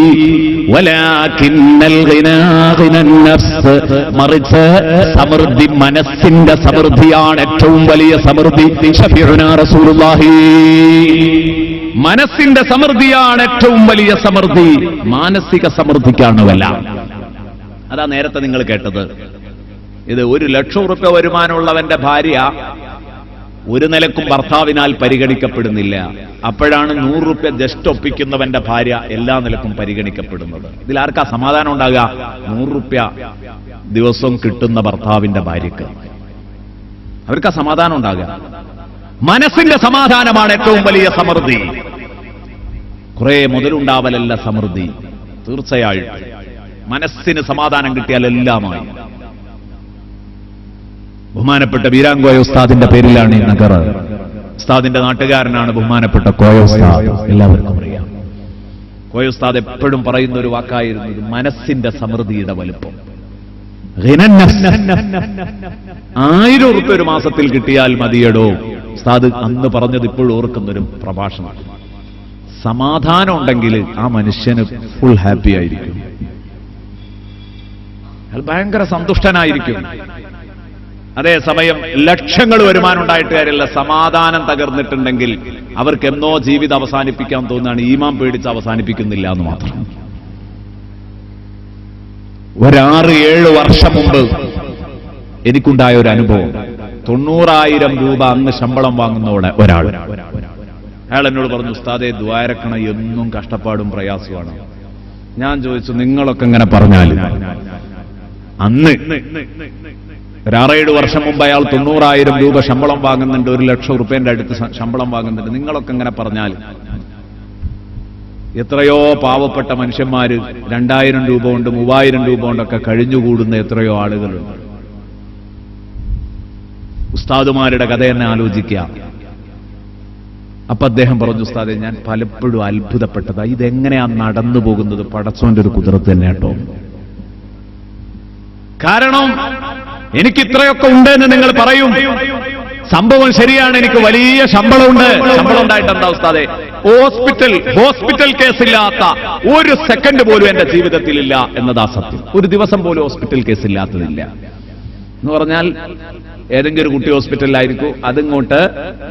വലാകിന്നൽ ഗിനാ ഗിനൻ നഫ്സ്. മറിച്ച് സമൃദ്ധി മനസ്സിന്റെ സമൃദ്ധിയാണ് ഏറ്റവും വലിയ സമൃദ്ധി. ശഫീഉനാ റസൂലുള്ളാഹി. മനസ്സിന്റെ സമൃദ്ധിയാണ് ഏറ്റവും വലിയ സമൃദ്ധി. മാനസിക സമൃദ്ധിക്കാണ് വല്ല. അതാ നേരത്തെ നിങ്ങൾ കേട്ടത്. ഇത് 1,00,000 റുപ്യ വരുമാനമുള്ളവന്റെ ഭാര്യ ഒരു നിലക്കും ഭർത്താവിനാൽ പരിഗണിക്കപ്പെടുന്നില്ല. അപ്പോഴാണ് 100 റുപ്യ ജസ്റ്റ് ഒപ്പിക്കുന്നവന്റെ ഭാര്യ എല്ലാ നിലക്കും പരിഗണിക്കപ്പെടുന്നത്. ഇതിലാർക്കാ സമാധാനം ഉണ്ടാകുക? 100 റുപ്യ ദിവസവും കിട്ടുന്ന ഭർത്താവിന്റെ ഭാര്യക്ക് അവർക്കാ സമാധാനം ഉണ്ടാകുക. മനസ്സിന്റെ സമാധാനമാണ് ഏറ്റവും വലിയ സമൃദ്ധി. കുറെ മുതലുണ്ടാവലല്ല സമൃദ്ധി. തീർച്ചയായിട്ടും മനസ്സിന് സമാധാനം കിട്ടിയാൽ എല്ലാമായി. ബഹുമാനപ്പെട്ട വീരാങ്കോയ ഉസ്താദിന്റെ പേരിലാണ് ഈ നഗർ. ഉസ്താദിന്റെ നാട്ടുകാരനാണ് ബഹുമാനപ്പെട്ട കോയ ഉസ്താദ്. എല്ലാവർക്കും അറിയാം. കോയ ഉസ്താദ് എപ്പോഴും പറയുന്ന ഒരു വാക്കായിരുന്നു മനസ്സിന്റെ സമൃദ്ധിയുടെ വലുപ്പം. 1000 റുപ്യ ഒരു മാസത്തിൽ കിട്ടിയാൽ മതിയടോ. ഉസ്താദ് അന്ന് പറഞ്ഞത് ഇപ്പോഴും ഓർക്കുന്നൊരു പ്രഭാഷണമാണ്. സമാധാനം ഉണ്ടെങ്കിൽ ആ മനുഷ്യന് ഫുൾ ഹാപ്പി ആയിരിക്കും, അയാൾ ഭയങ്കര സന്തുഷ്ടനായിരിക്കും. അതേസമയം ലക്ഷങ്ങൾ വരുമാനം ഉണ്ടായിട്ട് കാര്യമില്ല, സമാധാനം തകർന്നിട്ടുണ്ടെങ്കിൽ അവർക്ക് എന്നോ ജീവിതം അവസാനിപ്പിക്കാൻ തോന്നുകയാണ്. ഈമാൻ പേടിച്ച് അവസാനിപ്പിക്കുന്നില്ല എന്ന് മാത്രം. 6-7 വർഷം മുമ്പ് എനിക്കുണ്ടായ ഒരു അനുഭവം. 90,000 രൂപ അന്ന് ശമ്പളം വാങ്ങുന്ന ഒരാൾ, അയാൾ എന്നോട് പറഞ്ഞു, ഉസ്താദേ ദ്വാരക്കണ എന്നും കഷ്ടപ്പാടും പ്രയാസമാണ്. ഞാൻ ചോദിച്ചു, നിങ്ങളൊക്കെ ഇങ്ങനെ പറഞ്ഞാൽ അന്ന് 6-7 വർഷം മുമ്പ് അയാൾ 90,000 രൂപ ശമ്പളം വാങ്ങുന്നുണ്ട്, 1,00,000 റുപ്യന്റെ അടുത്ത് ശമ്പളം വാങ്ങുന്നുണ്ട്, നിങ്ങളൊക്കെ ഇങ്ങനെ പറഞ്ഞാൽ എത്രയോ പാവപ്പെട്ട മനുഷ്യന്മാര് 2,000 രൂപ കൊണ്ട് 3,000 രൂപ കൊണ്ടൊക്കെ കഴിഞ്ഞുകൂടുന്ന എത്രയോ ആളുകളുണ്ട്. ഉസ്താദുമാരുടെ കഥ തന്നെ ആലോചിക്കുക. അപ്പൊ അദ്ദേഹം പറഞ്ഞു, ഉസ്താദെ ഞാൻ പലപ്പോഴും അത്ഭുതപ്പെട്ടതാ, ഇതെങ്ങനെയാ നടന്നു പോകുന്നത്? പടച്ചോന്റെ ഒരു കുതിരത്ത് തന്നെ കേട്ടോ. കാരണം എനിക്ക് ഇത്രയൊക്കെ ഉണ്ടെന്ന് നിങ്ങൾ പറയും, സംഭവം ശരിയാണ്, എനിക്ക് വലിയ ശമ്പളമുണ്ട്. ശമ്പളം ഉണ്ടായിട്ട് എന്താ ഉസ്താദെ? ഹോസ്പിറ്റൽ കേസില്ലാത്ത ഒരു സെക്കൻഡ് പോലും എന്റെ ജീവിതത്തിലില്ല എന്നതാ സത്യം. ഒരു ദിവസം പോലും ഹോസ്പിറ്റൽ കേസില്ലാത്തതില്ല എന്ന് പറഞ്ഞാൽ ഏതെങ്കിലും ഒരു കുട്ടി ഹോസ്പിറ്റലിലായിരിക്കും, അതിങ്ങോട്ട്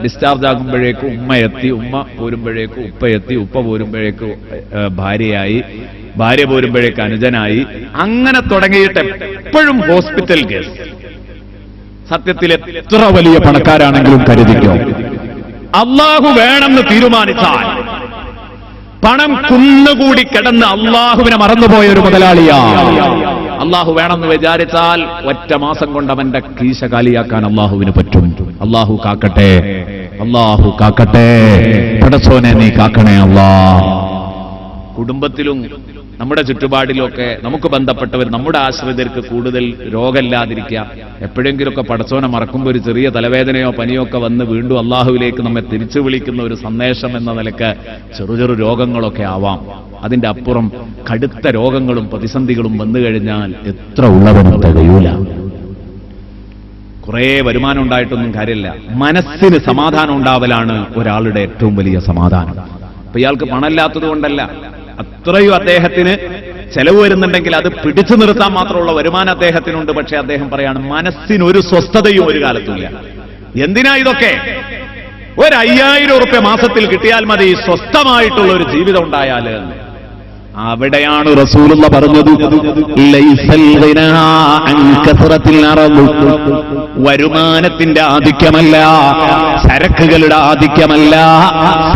ഡിസ്ചാർജ് ആകുമ്പോഴേക്കും ഉമ്മ എത്തി, ഉമ്മ പോരുമ്പോഴേക്കും ഉപ്പ എത്തി, ഉപ്പ പോരുമ്പോഴേക്കും ഭാര്യയായി, ഭാര്യ പോരുമ്പോഴേക്ക് അനുജനായി, അങ്ങനെ തുടങ്ങിയിട്ട് എപ്പോഴും ഹോസ്പിറ്റൽ കേസ്. സത്യത്തിൽ എത്ര വലിയ പണക്കാരാണെങ്കിലും കരുതിക്കോ, അള്ളാഹു വേണമെന്ന് തീരുമാനിച്ചാൽ പണം കുന്നുകൂടി കിടന്ന് അള്ളാഹുവിനെ മറന്നുപോയ ഒരു മുതലാളിയാ. അള്ളാഹു വേണമെന്ന് വിചാരിച്ചാൽ ഒറ്റ മാസം കൊണ്ട് അവന്റെ കീശ കാലിയാക്കാൻ അള്ളാഹുവിന് പറ്റും. അള്ളാഹു കാക്കട്ടെ, അള്ളാഹു കാക്കട്ടെ. പടച്ചോനെ നീ കാക്കണേ അള്ളാഹ്. കുടുംബത്തിലും നമ്മുടെ ചുറ്റുപാടിലൊക്കെ നമുക്ക് ബന്ധപ്പെട്ടവർ, നമ്മുടെ ആശ്രിതർക്ക് കൂടുതൽ രോഗമില്ലാതിരിക്കുക. എപ്പോഴെങ്കിലുമൊക്കെ പടച്ചോനെ മറക്കുമ്പോൾ ഒരു ചെറിയ തലവേദനയോ പനിയോ ഒക്കെ വന്ന് വീണ്ടും അള്ളാഹുവിലേക്ക് നമ്മെ തിരിച്ചു വിളിക്കുന്ന ഒരു സന്ദേശം എന്ന നിലക്ക് ചെറു രോഗങ്ങളൊക്കെ ആവാം. അതിന്റെ അപ്പുറം കടുത്ത രോഗങ്ങളും പ്രതിസന്ധികളും വന്നു കഴിഞ്ഞാൽ എത്ര ഉള്ളവനും തികയൂല. കുറെ വരുമാനം ഉണ്ടായിട്ടൊന്നും കാര്യമില്ല, മനസ്സിന് സമാധാനം ഉണ്ടാവലാണ് ഒരാളുടെ ഏറ്റവും വലിയ സമാധാനം. അപ്പൊ ഇയാൾക്ക് പണമില്ലാത്തത് കൊണ്ടല്ല, അത്രയും അദ്ദേഹത്തിന് ചെലവ് വരുന്നുണ്ടെങ്കിൽ അത് പിടിച്ചു നിർത്താൻ മാത്രമുള്ള വരുമാനം അദ്ദേഹത്തിനുണ്ട്. പക്ഷെ അദ്ദേഹം പറയാണ്, മനസ്സിനൊരു സ്വസ്ഥതയും ഒരു കാലത്തുമില്ല. എന്തിനാ ഇതൊക്കെ? 5,000 റുപ്യ മാസത്തിൽ കിട്ടിയാൽ മതി സ്വസ്ഥമായിട്ടുള്ള ഒരു ജീവിതം ഉണ്ടായാൽ. അവിടെയാണ് റസൂലുള്ള പറഞ്ഞത്, വരുമാനത്തിന്റെ ആധിക്യമല്ല, ചരക്കുകളുടെ ആധിക്യമല്ല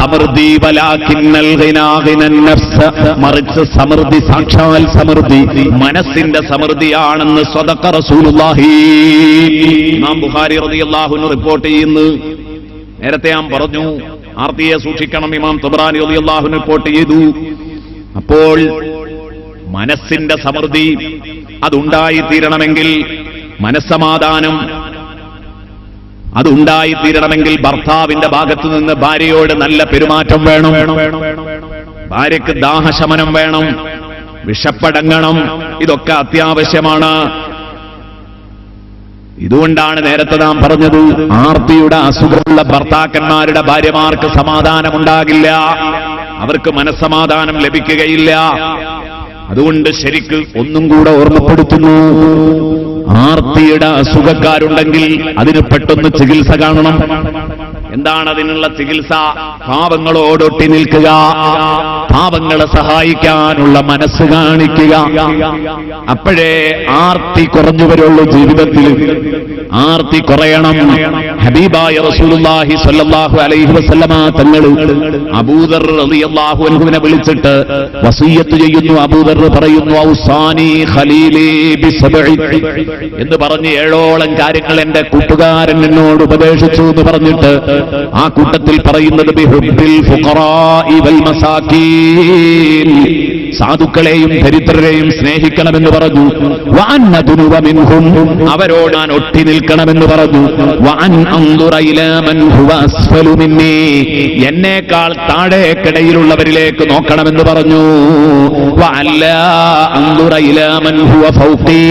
സമൃദ്ധി, മറിച്ച് സമൃദ്ധി, സാക്ഷാൽ സമൃദ്ധി മനസ്സിന്റെ സമൃദ്ധിയാണെന്ന് സ്വദഖ റസൂലുള്ളാഹി. ഇമാം ബുഖാരി റളിയല്ലാഹു അൻഹു റിപ്പോർട്ട് ചെയ്യുന്നു. നേരത്തെ ഞാൻ പറഞ്ഞു, ആർത്തിയെ സൂക്ഷിക്കണം. ഇമാം തബറാനി റളിയല്ലാഹു അൻഹു റിപ്പോർട്ട് ചെയ്തു. അപ്പോൾ മനസ്സിന്റെ സമൃദ്ധി അതുണ്ടായിത്തീരണമെങ്കിൽ, മനസ്സമാധാനം അതുണ്ടായിത്തീരണമെങ്കിൽ ഭർത്താവിന്റെ ഭാഗത്തു നിന്ന് ഭാര്യയോട് നല്ല പെരുമാറ്റം വേണം, ഭാര്യയ്ക്ക് ദാഹശമനം വേണം, വിശപ്പടങ്ങണം. ഇതൊക്കെ അത്യാവശ്യമാണ്. ഇതുകൊണ്ടാണ് നേരത്തെ നാം പറഞ്ഞത്, ആർത്തിയുടെ അസുഖമുള്ള ഭർത്താക്കന്മാരുടെ ഭാര്യമാർക്ക് സമാധാനമുണ്ടാകില്ല, അവർക്ക് മനസ്സമാധാനം ലഭിക്കുകയില്ല. അതുകൊണ്ട് ശരിക്ക് ഒന്നും കൂടെ ഓർമ്മപ്പെടുത്തുന്നു, ആർത്തിയുടെ അസുഖക്കാരുണ്ടെങ്കിൽ അതിന് പെട്ടെന്ന് ചികിത്സ കാണണം. എന്താണ് അതിനുള്ള ചികിത്സ? പാവങ്ങളോടൊട്ടി നിൽക്കുക, പാവങ്ങളെ സഹായിക്കാനുള്ള മനസ്സ് കാണിക്കുക. അപ്പോഴേ ആർത്തി കുറഞ്ഞു വരുള്ളൂ ജീവിതത്തിൽ. ആർത്തി കുറയണം. ഹബീബായ റസൂലുള്ളാഹി സ്വല്ലല്ലാഹു അലൈഹി വസല്ലമ തങ്ങൾ അബൂദർ റളിയല്ലാഹു അൻഹുവിനെ വിളിച്ചിട്ട് വസിയ്യത്ത് ചെയ്യുന്നു. അബൂദർ പറയുന്നു, ഔസാനി ഖലീലി ബിസബ്ഇ എന്ന് പറഞ്ഞ് 7ഓളം കാര്യങ്ങൾ എന്റെ കൂട്ടുകാരൻ എന്നോട് ഉപദേശിച്ചു എന്ന് പറഞ്ഞിട്ട് ആ കൂട്ടത്തിൽ പറയുന്നത് ബിഹുബ്ബിൽ ഫുഖറാഇ വൽ മസാകീൻ, സാധുക്കളെയും ദരിദ്രരെയും സ്നേഹിക്കണമെന്ന് പറഞ്ഞു. വഅൻ നദുനുവ മിൻഹും, അവരോട് ഞാൻ ഒട്ടി നിൽക്കണമെന്ന് പറഞ്ഞു. വഅൻ അൻദുറ ഇലാ മൻ ഹുവ അസ്ഫലു മിന്നി, എന്നേക്കാൾ താഴേക്കിടയിലുള്ളവരിലേക്ക് നോക്കണമെന്ന് പറഞ്ഞു. വഅല്ലാ അൻദുറ ഇലാ മൻ ഹുവ ഫൗഖി,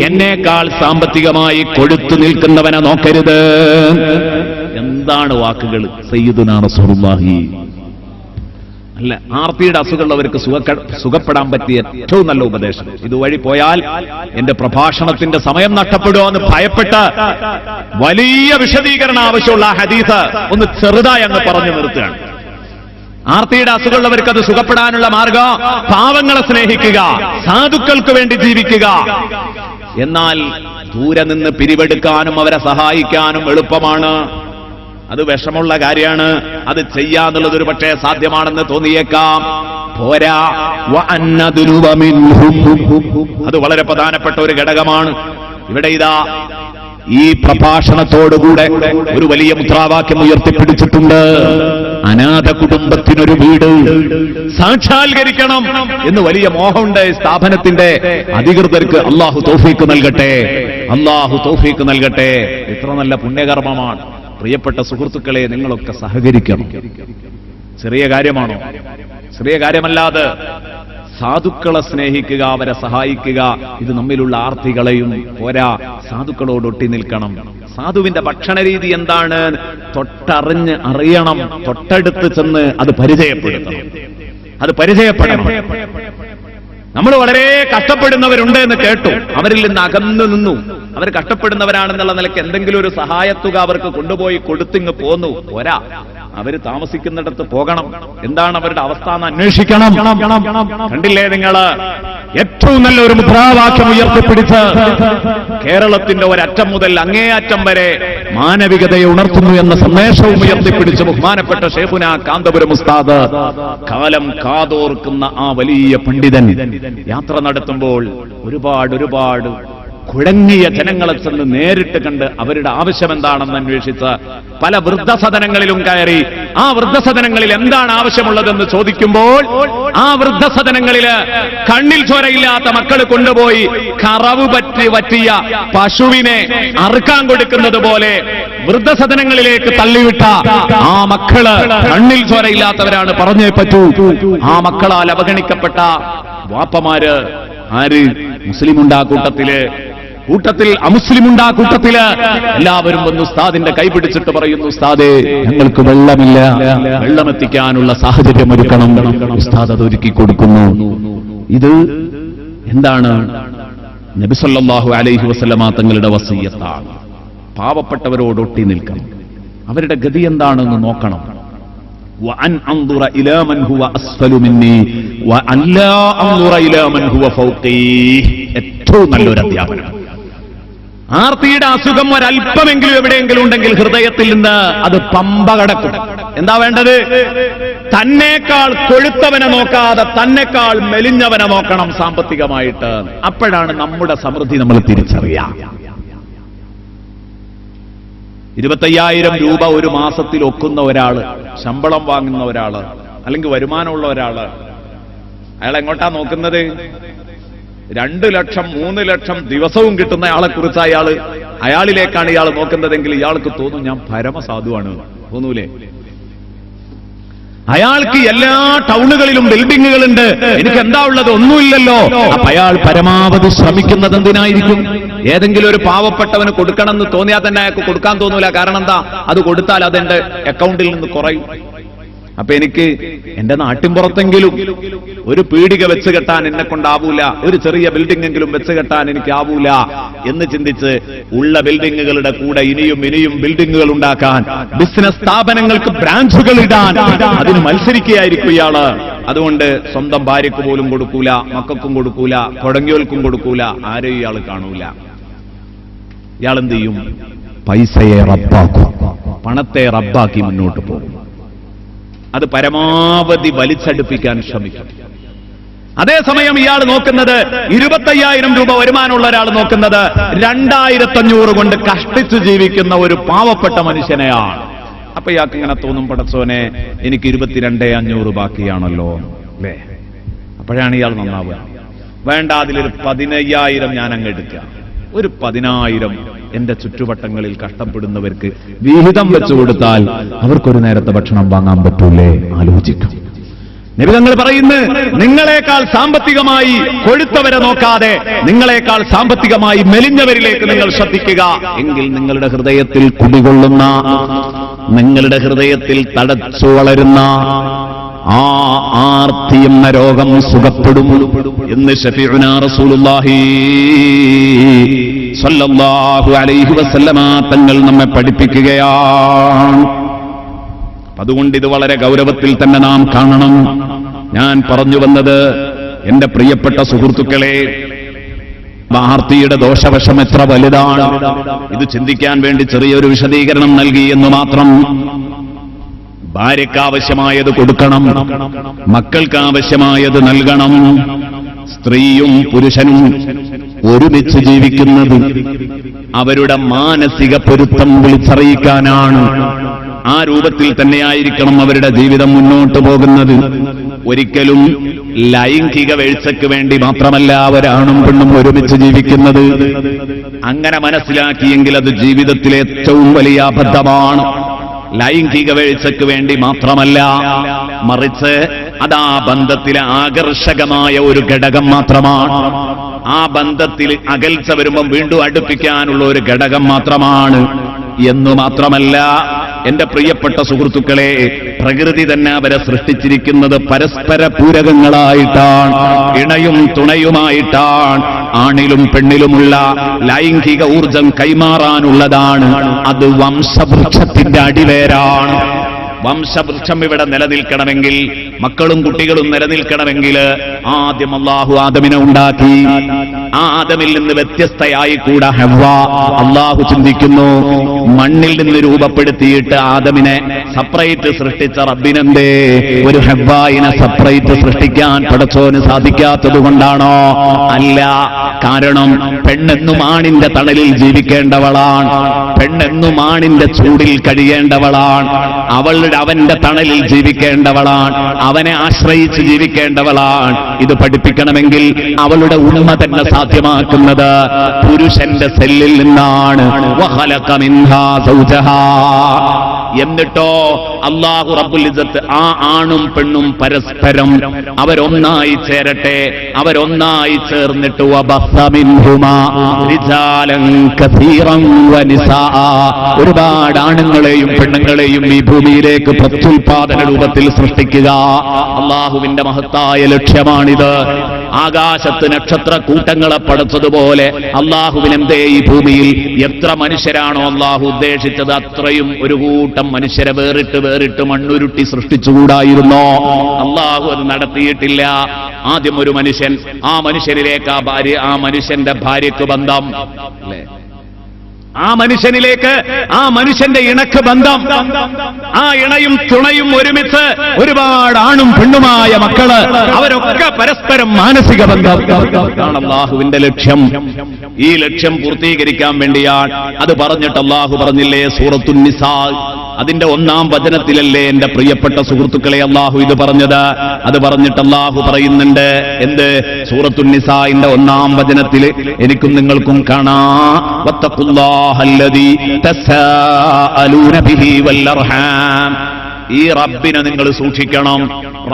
എന്നേക്കാൾ സാമ്പത്തികമായി കൊഴുത്തു നിൽക്കുന്നവനെ നോക്കരുത്. എന്താണ് വാക്കുകൾ സയ്യിദുനാ റസൂലുള്ളാഹി. അല്ല, ആർത്തിയുടെ അസുഖമുള്ളവർക്ക് സുഖപ്പെടാൻ പറ്റിയ ഏറ്റവും നല്ല ഉപദേശം. ഇതുവഴി പോയാൽ എന്റെ പ്രഭാഷണത്തിന്റെ സമയം നഷ്ടപ്പെടുമോ എന്ന് ഭയപ്പെട്ട് വലിയ വിശദീകരണം ആവശ്യമുള്ള ഹദീസ് ഒന്ന് ചെറുതായി അങ്ങ് പറഞ്ഞു നിർത്തുകയാണ്. ആർത്തിയുടെ അസുഖമുള്ളവർക്ക് അത് സുഖപ്പെടാനുള്ള മാർഗം പാവങ്ങളെ സ്നേഹിക്കുക, സാധുക്കൾക്ക് വേണ്ടി ജീവിക്കുക. എന്നാൽ ദൂരെ നിന്ന് പിരിവെടുക്കാനും അവരെ സഹായിക്കാനും എളുപ്പമാണ്. അത് വിഷമുള്ള കാര്യമാണ്. അത് ചെയ്യാന്നുള്ളത് ഒരു പക്ഷേ സാധ്യമാണെന്ന് തോന്നിയേക്കാം. പോരാ, അത് വളരെ പ്രധാനപ്പെട്ട ഒരു ഘടകമാണ്. ഇവിടെ ഇതാ ഈ പ്രഭാഷണത്തോടുകൂടെ ഒരു വലിയ മുദ്രാവാക്യം ഉയർത്തിപ്പിടിച്ചിട്ടുണ്ട്. അനാഥ കുടുംബത്തിനൊരു വീട് സാക്ഷാത്കരിക്കണം എന്ന് വലിയ മോഹമുണ്ട് സ്ഥാപനത്തിന്റെ അധികൃതർക്ക്. അല്ലാഹു തൗഫീക്ക് നൽകട്ടെ, അല്ലാഹു തൗഫീക്ക് നൽകട്ടെ. ഇത്ര നല്ല പുണ്യകർമ്മമാണ്. പ്രിയപ്പെട്ട സുഹൃത്തുക്കളെ, നിങ്ങളൊക്കെ സഹകരിക്കണം. ചെറിയ കാര്യമാണോ? ചെറിയ കാര്യമല്ലാതെ സാധുക്കളെ സ്നേഹിക്കുക, അവരെ സഹായിക്കുക, ഇത് നമ്മിലുള്ള ആർത്തികളെയും പോരാ, സാധുക്കളോടൊട്ടി നിൽക്കണം. സാധുവിന്റെ ഭക്ഷണ രീതി എന്താണ് തൊട്ടറിഞ്ഞ് അറിയണം. തൊട്ടടുത്ത് ചെന്ന് അത് പരിചയപ്പെടുത്തണം. അത് പരിചയപ്പെടണം. നമ്മൾ വളരെ കഷ്ടപ്പെടുന്നവരുണ്ട് എന്ന് കേട്ടു, അവരിൽ നിന്ന് അകന്നു നിന്നു. അവർ കഷ്ടപ്പെടുന്നവരാണെന്നുള്ള നിലയ്ക്ക് എന്തെങ്കിലും ഒരു സഹായത്തുക അവർക്ക് കൊണ്ടുപോയി കൊടുത്തിങ്ങ് പോന്നു. പോരാ, അവര് താമസിക്കുന്നിടത്ത് പോകണം. എന്താണ് അവരുടെ അവസ്ഥ എന്ന് അന്വേഷിക്കണം. കണ്ടില്ലേ നിങ്ങള്? ഏറ്റവും നല്ല ഒരു മുദ്രാവാക്യം ഉയർത്തിപ്പിടിച്ച് കേരളത്തിന്റെ ഒരറ്റം മുതൽ അങ്ങേ അറ്റം വരെ മാനവികതയെ ഉണർത്തുന്നു എന്ന സന്ദേശവും ഉയർത്തിപ്പിടിച്ച് ബഹുമാനപ്പെട്ട ശൈഖുനാ കാന്തപുരം ഉസ്താദ്, കാലം കാതോർക്കുന്ന ആ വലിയ പണ്ഡിതൻ യാത്ര നടത്തുമ്പോൾ ഒരുപാട് കുഴങ്ങിയ ജനങ്ങളെ ചെന്ന് നേരിട്ട് കണ്ട് അവരുടെ ആവശ്യം എന്താണെന്ന് അന്വേഷിച്ച് പല വൃദ്ധസദനങ്ങളിലും കയറി ആ വൃദ്ധസദനങ്ങളിൽ എന്താണ് ആവശ്യമുള്ളതെന്ന് ചോദിക്കുമ്പോൾ ആ വൃദ്ധസദനങ്ങളിൽ കണ്ണിൽ ചോരയില്ലാത്ത മക്കൾ കൊണ്ടുപോയി കറവ് പറ്റിയ പശുവിനെ അറുക്കാൻ കൊടുക്കുന്നത് പോലെ വൃദ്ധസദനങ്ങളിലേക്ക് തള്ളിവിട്ട ആ മക്കള് കണ്ണിൽ ചോരയില്ലാത്തവരാണ്, പറഞ്ഞേ പറ്റൂ. ആ മക്കളാൽ അവഗണിക്കപ്പെട്ട വാപ്പമാര് ആര്? മുസ്ലിമുണ്ടാ കൂട്ടത്തിൽ അമുസ്ലിമുണ്ടാ കൂട്ടത്തില് എല്ലാവരും വന്ന് ഉസ്താദിന്റെ കൈപിടിച്ചിട്ട് പറയുന്നു, ഉസ്താദേ ഞങ്ങൾക്ക് വെള്ളമില്ല, വെള്ളമെത്തിക്കാനുള്ള സാഹചര്യം ഒരുക്കണം. ഉസ്താദ് അത് ഒരുക്കി കൊടുക്കുന്നു. ഇത് എന്താണ്? നബി സല്ലല്ലാഹു അലൈഹി വസല്ലമ തങ്ങളുടെ വസിയ്യത്താണ്. പാവപ്പെട്ടവരോടൊട്ടി നിൽക്കണം. അവരുടെ ഗതി എന്താണെന്ന് നോക്കണം. وأن أنظر إلى من هو أسفل مني وأن لا أنظر إلى من هو فوقي. ഏറ്റവും നല്ലൊരു അധ്യാപനം. ആർത്തിയുടെ അസുഖം ഒരല്പമെങ്കിലും എവിടെയെങ്കിലും ഉണ്ടെങ്കിൽ ഹൃദയത്തിൽ നിന്ന് അത് പമ്പ കടക്കും. എന്താ വേണ്ടത്? തന്നേക്കാൾ കൊഴുത്തവനെ നോക്കാതെ തന്നെക്കാൾ മെലിഞ്ഞവനെ നോക്കണം സാമ്പത്തികമായിട്ട്. അപ്പോഴാണ് നമ്മുടെ സമൃദ്ധി നമ്മൾ തിരിച്ചറിയാം. 25,000 രൂപ ഒരു മാസത്തിൽ ഒക്കുന്ന ഒരാള്, ശമ്പളം വാങ്ങുന്ന ഒരാള്, അല്ലെങ്കിൽ വരുമാനമുള്ള ഒരാള്, അയാൾ എങ്ങോട്ടാ നോക്കുന്നത്? 2 ലക്ഷം 3 ലക്ഷം ദിവസവും കിട്ടുന്ന ആളെ കുറിച്ച് അയാളിലേക്കാണ് ഇയാൾ നോക്കുന്നതെങ്കിൽ ഇയാൾക്ക് തോന്നും ഞാൻ പരമസാധുവാണ്. തോന്നൂലേ? അയാൾക്ക് എല്ലാ ടൗണുകളിലും ബിൽഡിങ്ങുകളുണ്ട്, എനിക്ക് എന്താ ഉള്ളത്? ഒന്നുമില്ലല്ലോ. അപ്പൊ അയാൾ പരമാവധി ശ്രമിക്കുന്നത് എന്തിനായിരിക്കും? ഏതെങ്കിലും ഒരു പാവപ്പെട്ടവന് കൊടുക്കണമെന്ന് തോന്നിയാൽ തന്നെ അയാൾക്ക് കൊടുക്കാൻ തോന്നൂല. കാരണം എന്താ? അത് കൊടുത്താൽ അതെന്റെ അക്കൗണ്ടിൽ നിന്ന് കുറയും. അപ്പൊ എനിക്ക് എന്റെ നാട്ടിൻപുറത്തെങ്കിലും ഒരു പീടിക വെച്ച് കെട്ടാൻ എന്നെ കൊണ്ടാവൂല, ഒരു ചെറിയ ബിൽഡിംഗ് എങ്കിലും വെച്ച് കെട്ടാൻ എനിക്ക് ആവൂല എന്ന് ചിന്തിച്ച് ഉള്ള ബിൽഡിങ്ങുകളുടെ കൂടെ ഇനിയും ബിൽഡിങ്ങുകൾ ഉണ്ടാക്കാൻ, ബിസിനസ് സ്ഥാപനങ്ങൾക്ക് ബ്രാഞ്ചുകൾ ഇടാൻ അതിന് മത്സരിക്കുകയായിരിക്കും ഇയാള്. അതുകൊണ്ട് സ്വന്തം ഭാര്യയ്ക്ക് പോലും കൊടുക്കൂല, മക്കൾക്കും കൊടുക്കൂല, കൊടങ്ങിയോൽക്കും കൊടുക്കൂല, ആരെയും ഇയാൾ കാണൂല. ഇയാൾ എന്ത് ചെയ്യും? പൈസയെ റബ്ബാക്കും, പണത്തെ റബ്ബാക്കി മുന്നോട്ട് പോകും. അത് പരമാവധി വലിച്ചടുപ്പിക്കാൻ ശ്രമിക്കും. അതേസമയം ഇയാൾ നോക്കുന്നത് 25,000 രൂപ വരുമാനമുള്ള ഒരാൾ നോക്കുന്നത് 2,500 കൊണ്ട് കഷ്ടിച്ചു ജീവിക്കുന്ന ഒരു പാവപ്പെട്ട മനുഷ്യനെയാണ്. അപ്പൊ ഇയാൾക്ക് ഇങ്ങനെ തോന്നും, പടച്ചോനെ എനിക്ക് 22,500 ബാക്കിയാണല്ലോ അല്ലേ? അപ്പോഴാണ് ഇയാൾ നന്നാവുക. വേണ്ട, അതിലൊരു 15,000 ഞാൻ അങ്ങ് എടുക്കുക. ഒരു 10,000 എന്റെ ചുറ്റുവട്ടങ്ങളിൽ കഷ്ടപ്പെടുന്നവർക്ക് വിഹിതം വെച്ചു കൊടുത്താൽ അവർക്കൊരു നേരത്തെ ഭക്ഷണം വാങ്ങാൻ പറ്റൂലേ? ആലോചിക്കും. നബി തങ്ങൾ പറയുന്നു, നിങ്ങളെക്കാൾ സാമ്പത്തികമായി കൊഴുത്തവരെ നോക്കാതെ നിങ്ങളെക്കാൾ സാമ്പത്തികമായി മെലിഞ്ഞവരിലേക്ക് നിങ്ങൾ ശ്രദ്ധിക്കുക. എങ്കിൽ നിങ്ങളുടെ ഹൃദയത്തിൽ കുടികൊള്ളുന്ന, നിങ്ങളുടെ ഹൃദയത്തിൽ തടച്ചു വളരുന്ന ആ ആർത്തി എന്ന രോഗം സുഖപ്പെടും എന്ന് ശഫീഉനാ റസൂലുള്ളാഹി സ്വല്ലല്ലാഹു അലൈഹി വസല്ലമ തങ്ങൾ നമ്മെ പഠിപ്പിക്കുകയാണ്. അതുകൊണ്ട് ഇത് വളരെ ഗൗരവത്തിൽ തന്നെ നാം കാണണം. ഞാൻ പറഞ്ഞു വന്നത്, എന്റെ പ്രിയപ്പെട്ട സുഹൃത്തുക്കളെ, ആർത്തിയുടെ ദോഷവശം എത്ര വലുതാണ് ഇത് ചിന്തിക്കാൻ വേണ്ടി ചെറിയൊരു വിശദീകരണം നൽകി എന്ന് മാത്രം. ഭാര്യയ്ക്ക് ആവശ്യമായത് കൊടുക്കണം, മക്കൾക്ക് ആവശ്യമായത് നൽകണം. സ്ത്രീയും പുരുഷനും ഒരുമിച്ച് ജീവിക്കുന്നത് അവരുടെ മാനസിക പൊരുത്തം വിളിച്ചറിയിക്കാനാണ്. ആ രൂപത്തിൽ തന്നെയായിരിക്കണം അവരുടെ ജീവിതം മുന്നോട്ട് പോകുന്നത്. ഒരിക്കലും ലൈംഗിക വീഴ്ചയ്ക്ക് വേണ്ടി മാത്രമല്ല അവരാണും പെണ്ണും ഒരുമിച്ച് ജീവിക്കുന്നത്. അങ്ങനെ മനസ്സിലാക്കിയെങ്കിൽ അത് ജീവിതത്തിലെ ഏറ്റവും വലിയ അബദ്ധമാണ്. ലൈംഗിക വീഴ്ചയ്ക്ക് വേണ്ടി മാത്രമല്ല, മറിച്ച് അത് ആ ബന്ധത്തിലെ ആകർഷകമായ ഒരു ഘടകം മാത്രമാണ്. ആ ബന്ധത്തിൽ അകൽച്ച വരുമ്പം വീണ്ടും അടുപ്പിക്കാനുള്ള ഒരു ഘടകം മാത്രമാണ് എന്നു മാത്രമല്ല, എന്റെ പ്രിയപ്പെട്ട സുഹൃത്തുക്കളെ, പ്രകൃതി തന്നെ അവരെ സൃഷ്ടിച്ചിരിക്കുന്നത് പരസ്പര പൂരകങ്ങളായിട്ടാണ്, ഇണയും തുണയുമായിട്ടാണ്. ആണിലും പെണ്ണിലുമുള്ള ലൈംഗിക ഊർജം കൈമാറാനുള്ളതാണ്. അത് വംശവൃക്ഷത്തിന്റെ അടിവേരാണ്. വംശവൃക്ഷം ഇവിടെ നിലനിൽക്കണമെങ്കിൽ, മക്കളും കുട്ടികളും നിലനിൽക്കണമെങ്കിൽ ആദ്യം അല്ലാഹു ആദമിനെ ഉണ്ടാക്കി. ആ ആദമിൽ നിന്ന് വ്യത്യസ്തയായി കൂടെ ഹവ്വ. അല്ലാഹു ചിന്തിക്കുന്നു, മണ്ണിൽ നിന്ന് രൂപപ്പെടുത്തിയിട്ട് ആദമിനെ സെപ്പറേറ്റ് സൃഷ്ടിച്ച റബ്ബിനെന്തേ ഒരു ഹവ്വായിനെ സെപ്പറേറ്റ് സൃഷ്ടിക്കാൻ പടച്ചോന് സാധിക്കാത്തത് കൊണ്ടാണോ? അല്ല. കാരണം പെണ്ണെന്നും ആണിന്റെ തണലിൽ ജീവിക്കേണ്ടവളാണ്, പെണ്ണെന്നും ആണിന്റെ ചൂടിൽ കഴിയേണ്ടവളാണ്, അവന്റെ തണലിൽ ജീവിക്കേണ്ടവളാണ്, അവനെ ആശ്രയിച്ച് ജീവിക്കേണ്ടവളാണ്. ഇത് പഠിപ്പിക്കണമെങ്കിൽ അവളുടെ ഉണ്മ തന്നെ സാധ്യമാക്കുന്നത് പുരുഷന്റെ സെല്ലിൽ നിന്നാണ്. വഖലഖ മിൻഹാ സൗജഹാ. എന്നിട്ടോ അല്ലാഹു റബ്ബുൽ ഇസ്സത്ത് ആ ആണും പെണ്ണും പരസ്പരം അവരൊന്നായി ചേരട്ടെ, അവരൊന്നായി ചേർന്നിട്ട് വബസ്സ മിൻഹുമാ റിജാലൻ കസീറൻ വനിസാഅ, ഒരുപാട് ആണുങ്ങളെയും പെണ്ണുങ്ങളെയും ഈ ഭൂമിയിലേക്ക് പ്രത്യുൽപാദന രൂപത്തിൽ സൃഷ്ടിക്കുക. അല്ലാഹുവിന്റെ മഹത്തായ ലക്ഷ്യമാണിത്. ആകാശത്ത് നക്ഷത്ര കൂട്ടങ്ങളെ പടച്ചതുപോലെ അല്ലാഹുവിനെന്തേ ഈ ഭൂമിയിൽ എത്ര മനുഷ്യരാണോ അല്ലാഹു ഉദ്ദേശിച്ചത് അത്രയും ഒരു കൂട്ടം മനുഷ്യരെ വേറിട്ട് മണ്ണുരുട്ടി സൃഷ്ടിച്ചുകൂടായിരുന്നോ? അല്ലാഹു അത് നടത്തിയിട്ടില്ല. ആദ്യം ഒരു മനുഷ്യൻ, ആ മനുഷ്യനിലേക്ക് ആ മനുഷ്യന്റെ ഭാര്യയ്ക്ക് ബന്ധം അല്ലേ, ആ മനുഷ്യനിലേക്ക് ആ മനുഷ്യന്റെ ഇണക്ക് ബന്ധം, ആ ഇണയും തുണയും ഒരുമിച്ച് ഒരുപാട് ആണും പെണ്ണുമായ മക്കള്, അവരൊക്കെ പരസ്പരം മാനസിക ബന്ധം. ഇതാണ് അല്ലാഹുവിന്റെ ലക്ഷ്യം. ഈ ലക്ഷ്യം പൂർത്തീകരിക്കാൻ വേണ്ടിയാണ് അത് പറഞ്ഞിട്ട് അല്ലാഹു പറഞ്ഞില്ലേ സൂറത്തുൻ നിസാ, അതിന്റെ 1-ാം വചനത്തിലല്ലേ എന്റെ പ്രിയപ്പെട്ട സുഹൃത്തുക്കളെ അല്ലാഹു ഇത് പറഞ്ഞത്. അത് പറഞ്ഞിട്ട് അല്ലാഹു പറയുന്നുണ്ട് എന്ത്? സൂറത്തുൻ നിസാഇന്റെ 1-ാം വചനത്തിൽ എനിക്കും നിങ്ങൾക്കും കാണാം, വത്തഖുല്ലാഹല്ലദീ തസാഅലൂന ബിഹി വൽഅർഹാം. ഈ റബ്ബിനെ നിങ്ങൾ സൂക്ഷിക്കണം.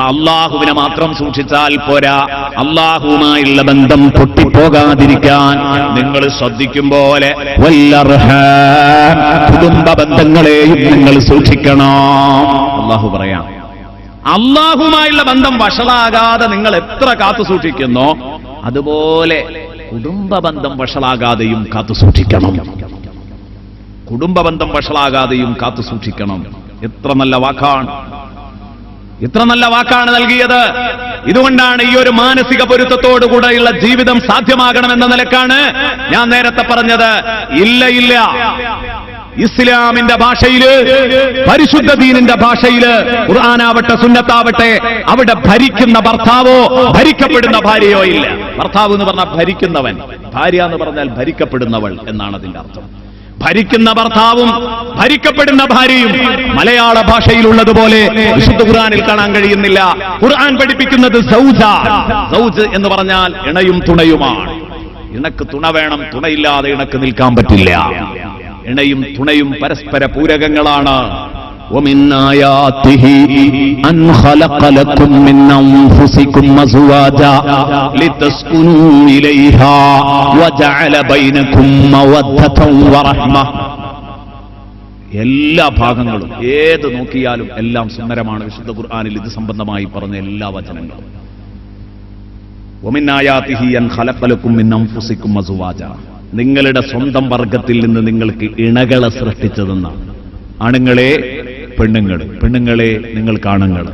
അല്ലാഹുവിനെ മാത്രം സൂക്ഷിച്ചാൽ പോരാ, അല്ലാഹുവുമായുള്ള ബന്ധം പൊട്ടിപ്പോകാതിരിക്കാൻ നിങ്ങൾ ശ്രദ്ധിക്കും പോലെ വൽഅർഹാം, കുടുംബ ബന്ധങ്ങളെയും നിങ്ങൾ സൂക്ഷിക്കണം. അല്ലാഹു പറയാം, അല്ലാഹുമായുള്ള ബന്ധം വഷളാകാതെ നിങ്ങൾ എത്ര കാത്തു സൂക്ഷിക്കുന്നോ അതുപോലെ കുടുംബബന്ധം വഷളാകാതെയും കാത്തുസൂക്ഷിക്കണം. കുടുംബബന്ധം വഷളാകാതെയും കാത്തുസൂക്ഷിക്കണം. എത്ര നല്ല വാക്കാണ്, എത്ര നല്ല വാക്കാണ് നൽകിയത്. ഇതുകൊണ്ടാണ് ഈ ഒരു മാനസിക പൊരുത്തത്തോടുകൂടെയുള്ള ജീവിതം സാധ്യമാകണമെന്ന നിലക്കാണ് ഞാൻ നേരത്തെ പറഞ്ഞത്. ഇല്ല, ഇസ്ലാമിന്റെ ഭാഷയില്, പരിശുദ്ധ ദീനിന്റെ ഭാഷയില്, ഖുർആനാവട്ടെ സുന്നത്താവട്ടെ, അവിടെ ഭരിക്കുന്ന ഭർത്താവോ ഭരിക്കപ്പെടുന്ന ഭാര്യയോ ഇല്ല. ഭർത്താവ് എന്ന് പറഞ്ഞാൽ ഭരിക്കുന്നവൻ, ഭാര്യ എന്ന് പറഞ്ഞാൽ ഭരിക്കപ്പെടുന്നവൾ എന്നാണ് അതിന്റെ അർത്ഥം. ഭരിക്കുന്ന ഭർത്താവും ഭരിക്കപ്പെടുന്ന ഭാര്യയും മലയാള ഭാഷയിലുള്ളതുപോലെ വിശുദ്ധ ഖുർആനിൽ കാണാൻ കഴിയുന്നില്ല. ഖുർആൻ പഠിപ്പിക്കുന്നത് സൗജ് എന്ന് പറഞ്ഞാൽ ഇണയും തുണയുമാണ്. ഇണക്ക് തുണ വേണം, തുണയില്ലാതെ ഇണക്ക് നിൽക്കാൻ പറ്റില്ല. ഇണയും തുണയും പരസ്പര പൂരകങ്ങളാണ്. ومن آياته أن خلق لكم من أنفسكم أزواجا لتسكنوا إليها وجعل بينكم مودة ورحمة. എല്ലാ ഭാഗങ്ങളും ഏത് നോക്കിയാലും എല്ലാം സുന്ദരമാണ്. വിശുദ്ധ ഖുർആനിൽ ഇത് സംബന്ധമായി പറഞ്ഞ എല്ലാ വചനങ്ങളും. ومن آياته أن خلق لكم من أنفسكم أزواجا, നിങ്ങളുടെ സ്വന്തം വർഗത്തിൽ നിന്ന് നിങ്ങൾക്ക് ഇണകളെ സൃഷ്ടിച്ചതെന്നാണ്. ആണുങ്ങളെ പെണ്ണുങ്ങളെ നിങ്ങൾക്ക് ആണുങ്ങൾ.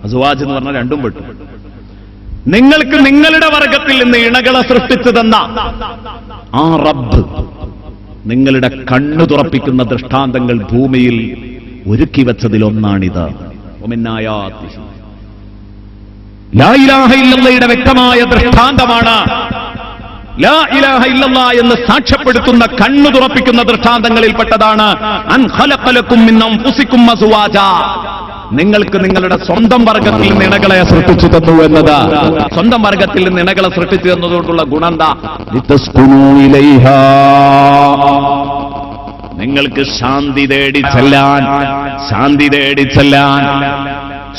അസ്വാജ് എന്ന് പറഞ്ഞാൽ രണ്ടും പെട്ടു. നിങ്ങൾക്ക് നിങ്ങളുടെ വർഗത്തിൽ നിന്ന് ഇണകളെ സൃഷ്ടിച്ചതെന്ന ആ റബ്ബ് നിങ്ങളുടെ കണ്ണു തുറപ്പിക്കുന്ന ദൃഷ്ടാന്തങ്ങൾ ഭൂമിയിൽ ഒരുക്കി വെച്ചതിലൊന്നാണിത്. ലാ ഇലാഹ ഇല്ലല്ലാഹയുടെ വ്യക്തമായ ദൃഷ്ടാന്തമാണ്. ലാ ഇലാഹ ഇല്ലല്ലാഹ് എന്ന് സാക്ഷ്യപ്പെടുത്തുന്ന കണ്ണു തുറപ്പിക്കുന്ന ദൃഷ്ടാന്തങ്ങളിൽപ്പെട്ടതാണ് അൻ ഖലഖ ലക്കും മിൻ അൻഫുസികും അസ്വാജാ, നിങ്ങൾക്ക് നിങ്ങളുടെ സ്വന്തം വർഗത്തിൽ നിന്ന് ഇണകളെ സൃഷ്ടിച്ചു തന്നു എന്നത്. സ്വന്തം വർഗത്തിൽ നിന്ന് ഇണകളെ സൃഷ്ടിച്ചു തന്നതുകൊണ്ടുള്ള ഗുണം എന്താ? ലിതസ്കുനൂ ഇലൈഹാ, നിങ്ങൾക്ക് ശാന്തി തേടി ചെല്ലാൻ.